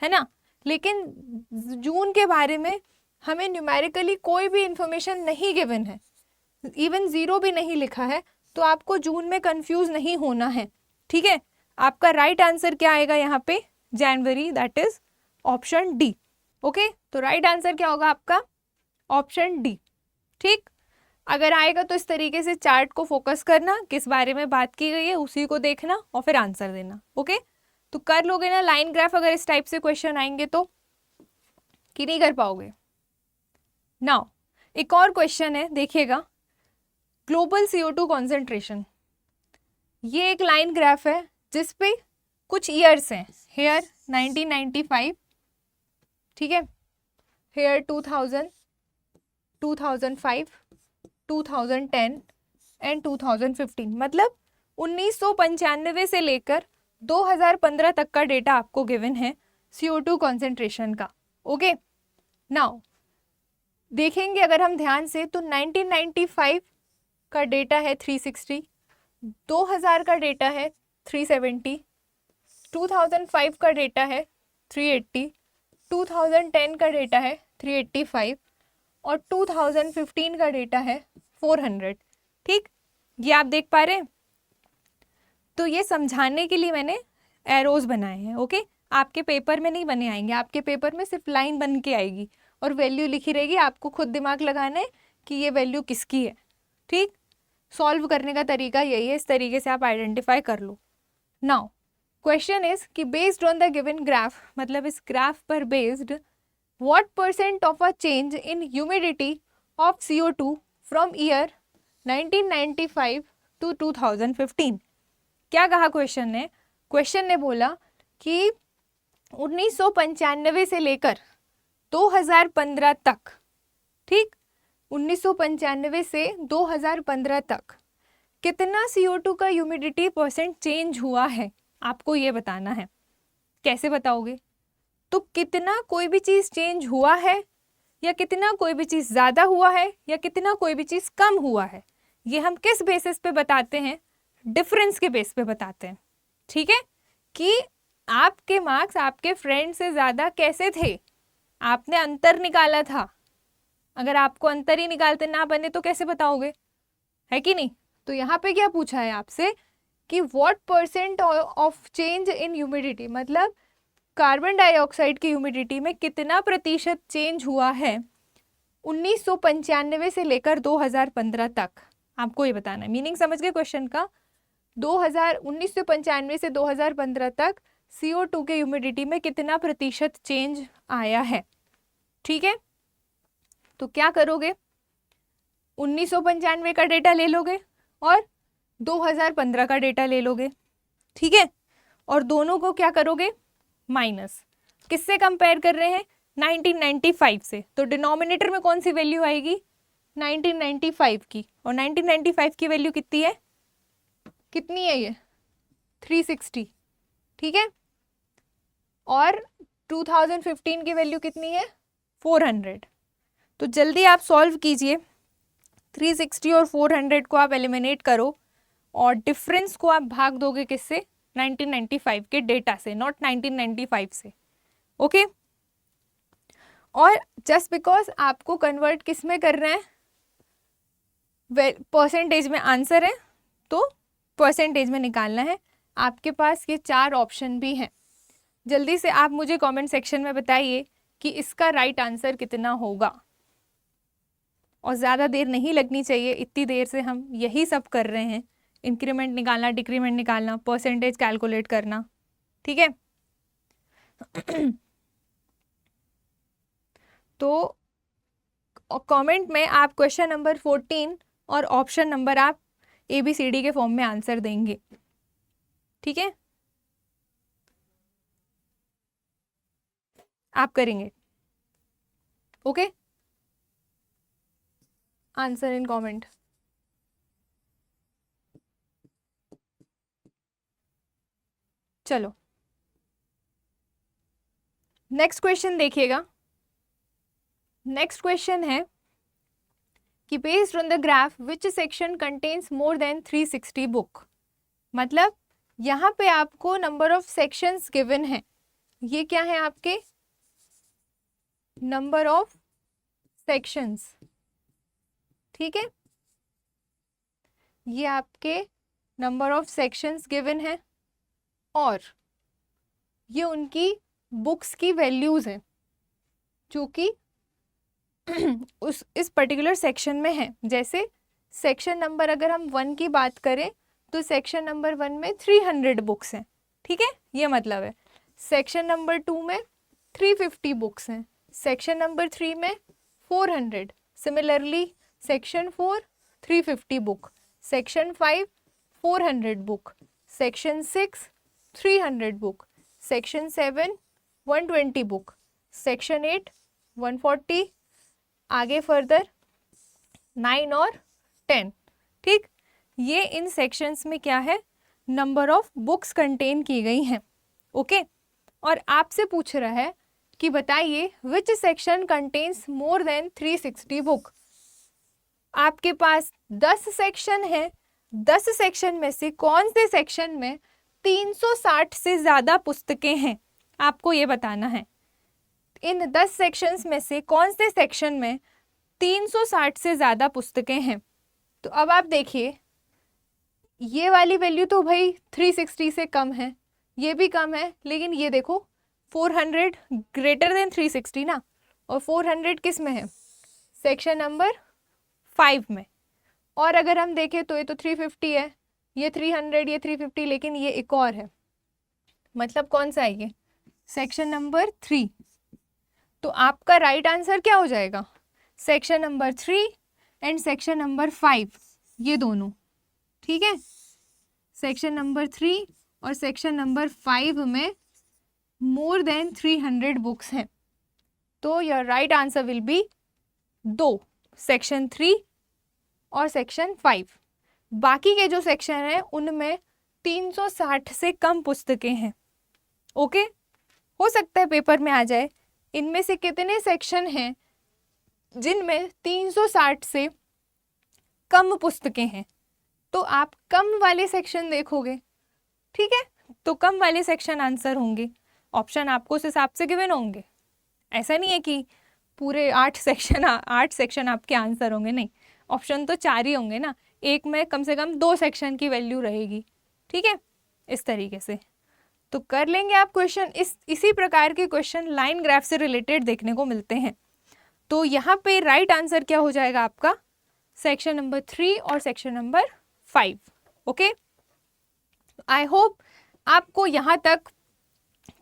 [SPEAKER 1] ना। लेकिन जून के बारे में हमें न्यूमेरिकली कोई भी इंफॉर्मेशन नहीं गिवन है, इवन 0 भी नहीं लिखा है, तो आपको जून में कंफ्यूज नहीं होना है, ठीक है। आपका राइट आंसर क्या आएगा यहाँ पे, January, that is option D, okay. तो राइट आंसर क्या होगा आपका, ऑप्शन डी, ठीक। अगर आएगा तो इस तरीके से चार्ट को फोकस करना, किस बारे में बात की गई है उसी को देखना और फिर आंसर देना, ओके। तो कर लोगे ना लाइन ग्राफ अगर इस टाइप से क्वेश्चन आएंगे तो, कि नहीं कर पाओगे। नाउ एक और क्वेश्चन है, देखिएगा, ग्लोबल CO2 कॉन्सेंट्रेशन। ये एक लाइन ग्राफ है जिसपे कुछ ईयर्स हैं, हेयर 1995, ठीक है, हेयर 2000, 2005, 2010 एंड 2015, मतलब 1995 से लेकर 2015 तक का डेटा आपको गिवन है CO2 कॉन्सेंट्रेशन का, ओके। नाउ देखेंगे अगर हम ध्यान से तो 1995 का डेटा है 360, 2000 का डेटा है 370, 2005 का डेटा है 380, 2010 का डेटा है 385 और 2015 का डेटा है 400, ठीक। ये आप देख पा रहे हैं। तो ये समझाने के लिए मैंने एरोज बनाए हैं, ओके। आपके पेपर में नहीं बने आएंगे, आपके पेपर में सिर्फ लाइन बन के आएगी और वैल्यू लिखी रहेगी, आपको खुद दिमाग लगाना है कि ये वैल्यू किसकी है, ठीक। सॉल्व करने का तरीका यही है, इस तरीके से आप आइडेंटिफाई कर लो। नाउ क्वेश्चन इज कि based on the given graph, मतलब इस ग्राफ पर based, what percent of a change in humidity of CO2 from year 1995 to 2015। क्या कहा क्वेश्चन ने, क्वेश्चन ने बोला कि 1995 से लेकर 2015 तक, ठीक, 1995 से 2015 तक कितना CO2 का ह्यूमिडिटी परसेंट चेंज हुआ है, आपको ये बताना है। कैसे बताओगे, तो कितना कोई भी चीज़ चेंज हुआ है या कितना कोई भी चीज़ ज़्यादा हुआ है या कितना कोई भी चीज़ कम हुआ है, ये हम किस बेसिस पे बताते हैं, डिफरेंस के बेस पे बताते हैं, ठीक है। कि आपके मार्क्स आपके फ्रेंड से ज़्यादा कैसे थे, आपने अंतर निकाला था, अगर आपको अंतर ही निकालते ना बने तो कैसे बताओगे, है कि नहीं। तो यहाँ पे क्या पूछा है आपसे कि what percent of change in humidity, मतलब कार्बन डाइऑक्साइड की ह्यूमिडिटी में कितना प्रतिशत चेंज हुआ है 1995 से लेकर 2015 तक, आपको ये बताना है। मीनिंग समझ गए क्वेश्चन का, 1995 से 2015 तक CO2 के ह्यूमिडिटी में कितना प्रतिशत चेंज आया है। ठीक है, तो क्या करोगे, 1995 का डेटा ले लोगे और 2015 का डेटा ले लोगे। ठीक है, और दोनों को क्या करोगे, माइनस। किससे कंपेयर कर रहे हैं, 1995 से, तो डिनोमिनेटर में कौन सी वैल्यू आएगी, 1995 की, और 1995 की वैल्यू कितनी है, कितनी है ये, 360। ठीक है, और 2015 की वैल्यू कितनी है, 400। तो जल्दी आप सॉल्व कीजिए, 360 और 400 को आप एलिमिनेट करो और डिफरेंस को आप भाग दोगे किससे, 1995 के डेटा से, नॉट 1995 से। ओके, और जस्ट बिकॉज आपको कन्वर्ट किस में कर रहे हैं, परसेंटेज में आंसर है तो परसेंटेज में निकालना है। आपके पास ये 4 ऑप्शन भी हैं। जल्दी से आप मुझे कमेंट सेक्शन में बताइए कि इसका राइट आंसर कितना होगा, और ज़्यादा देर नहीं लगनी चाहिए, इतनी देर से हम यही सब कर रहे हैं, इंक्रीमेंट निकालना, डिक्रीमेंट निकालना, परसेंटेज कैलकुलेट करना। ठीक है, तो कमेंट में आप क्वेश्चन नंबर 14 और ऑप्शन नंबर आप ABCD के फॉर्म में आंसर देंगे। ठीक है, आप करेंगे। Okay, answer in comment. चलो नेक्स्ट क्वेश्चन देखिएगा। नेक्स्ट क्वेश्चन है कि based on the graph which section contains more than 360 book. मतलब यहाँ पे आपको नंबर ऑफ सेक्शंस गिवन है। ये क्या है आपके नंबर ऑफ सेक्शंस। ठीक है, ये आपके नंबर ऑफ सेक्शंस गिवन है और ये उनकी बुक्स की वैल्यूज हैं जो कि इस पर्टिकुलर सेक्शन में है। जैसे सेक्शन नंबर अगर हम 1 की बात करें तो सेक्शन नंबर 1 में 300 बुक्स हैं। ठीक है, ये मतलब है। सेक्शन नंबर 2 में 350 बुक्स हैं, सेक्शन नंबर 3 में 400, similarly section 4 350 book, section 5 400 book, section 6 300 book, section 7 120 book, section 8 140, आगे फर्दर 9 और 10। ठीक, ये इन सेक्शंस में क्या है, नंबर ऑफ बुक्स कंटेन की गई हैं। ओके, और आपसे पूछ रहा है कि बताइए which section contains more than 360 book. आपके पास 10 सेक्शन है, 10 सेक्शन में से कौन से सेक्शन में 360 से ज़्यादा पुस्तकें हैं, आपको ये बताना है। इन 10 सेक्शंस में से कौन से सेक्शन में 360 से ज़्यादा पुस्तकें हैं। तो अब आप देखिए, ये वाली वैल्यू तो भाई 360 से कम है, ये भी कम है, लेकिन ये देखो 400 ग्रेटर देन 360 ना, और 400 किस में है, सेक्शन नंबर 5 में। और अगर हम देखें तो ये तो 350 है, ये 300, ये 350, लेकिन ये एक और है, मतलब कौन सा है ये, सेक्शन नंबर 3। तो आपका राइट आंसर क्या हो जाएगा, section number 3 and section number 5, ये दोनों। ठीक है, सेक्शन नंबर 3 और सेक्शन नंबर 5 में मोर देन 300 बुक्स हैं। तो your right answer will be 2, section 3 और सेक्शन 5। बाकी के जो सेक्शन हैं उनमें 360 से कम पुस्तकें हैं। ओके, हो सकता है पेपर में आ जाए इनमें से कितने सेक्शन हैं जिनमें 360 से कम पुस्तकें हैं, तो आप कम वाले सेक्शन देखोगे। ठीक है, तो कम वाले सेक्शन आंसर होंगे। ऑप्शन आपको उस हिसाब से गिवन होंगे, ऐसा नहीं है कि पूरे 8 सेक्शन आपके आंसर होंगे, नहीं, ऑप्शन तो 4 ही होंगे ना, एक में कम से कम 2 सेक्शन की वैल्यू रहेगी। ठीक है, इस तरीके से तो कर लेंगे आप क्वेश्चन। इसी प्रकार के क्वेश्चन लाइन ग्राफ से रिलेटेड देखने को मिलते हैं। तो यहाँ पे राइट आंसर क्या हो जाएगा आपका, सेक्शन नंबर 3 और section number 5। Okay, I hope आपको यहाँ तक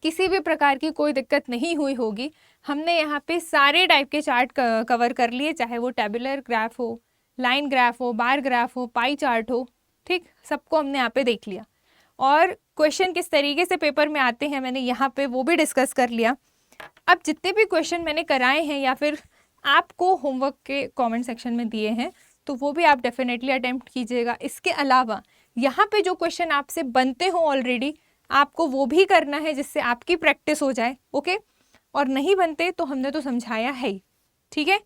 [SPEAKER 1] किसी भी प्रकार की कोई दिक्कत नहीं हुई होगी। हमने यहाँ पे सारे टाइप के चार्ट कवर कर लिए, चाहे वो टेबुलर ग्राफ हो, लाइन ग्राफ हो, बार ग्राफ हो, पाई चार्ट हो, ठीक, सबको हमने यहाँ पे देख लिया। और क्वेश्चन किस तरीके से पेपर में आते हैं मैंने यहाँ पे वो भी डिस्कस कर लिया। अब जितने भी क्वेश्चन मैंने कराए हैं या फिर आपको होमवर्क के कमेंट सेक्शन में दिए हैं, तो वो भी आप डेफिनेटली अटेम्प्ट कीजिएगा। इसके अलावा यहाँ पे जो क्वेश्चन आपसे बनते हो ऑलरेडी, आपको वो भी करना है जिससे आपकी प्रैक्टिस हो जाए, ओके। और नहीं बनते तो हमने तो समझाया है ही, ठीक है।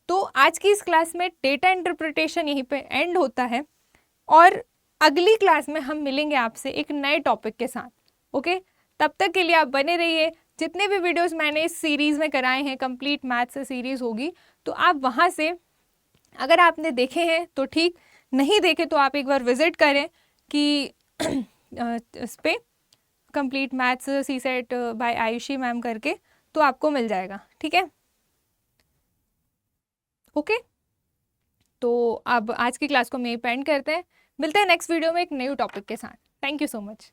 [SPEAKER 1] तो आज की इस क्लास में डेटा इंटरप्रिटेशन यहीं पे एंड होता है, और अगली क्लास में हम मिलेंगे आपसे एक नए टॉपिक के साथ, ओके। तब तक के लिए आप बने रहिए। जितने भी वीडियोस मैंने इस सीरीज़ में कराए हैं, कंप्लीट मैथ्स से सीरीज़ होगी, तो आप वहाँ से अगर आपने देखे हैं तो ठीक, नहीं देखे तो आप एक बार विजिट करें कि इस पे complete maths CSAT by Ayushi ma'am करके, तो आपको मिल जाएगा, ठीक है, ओके। तो अब आज की क्लास को हम यहीं पे एंड करते हैं। मिलते हैं नेक्स्ट वीडियो में एक न्यू टॉपिक के साथ। Thank you so much.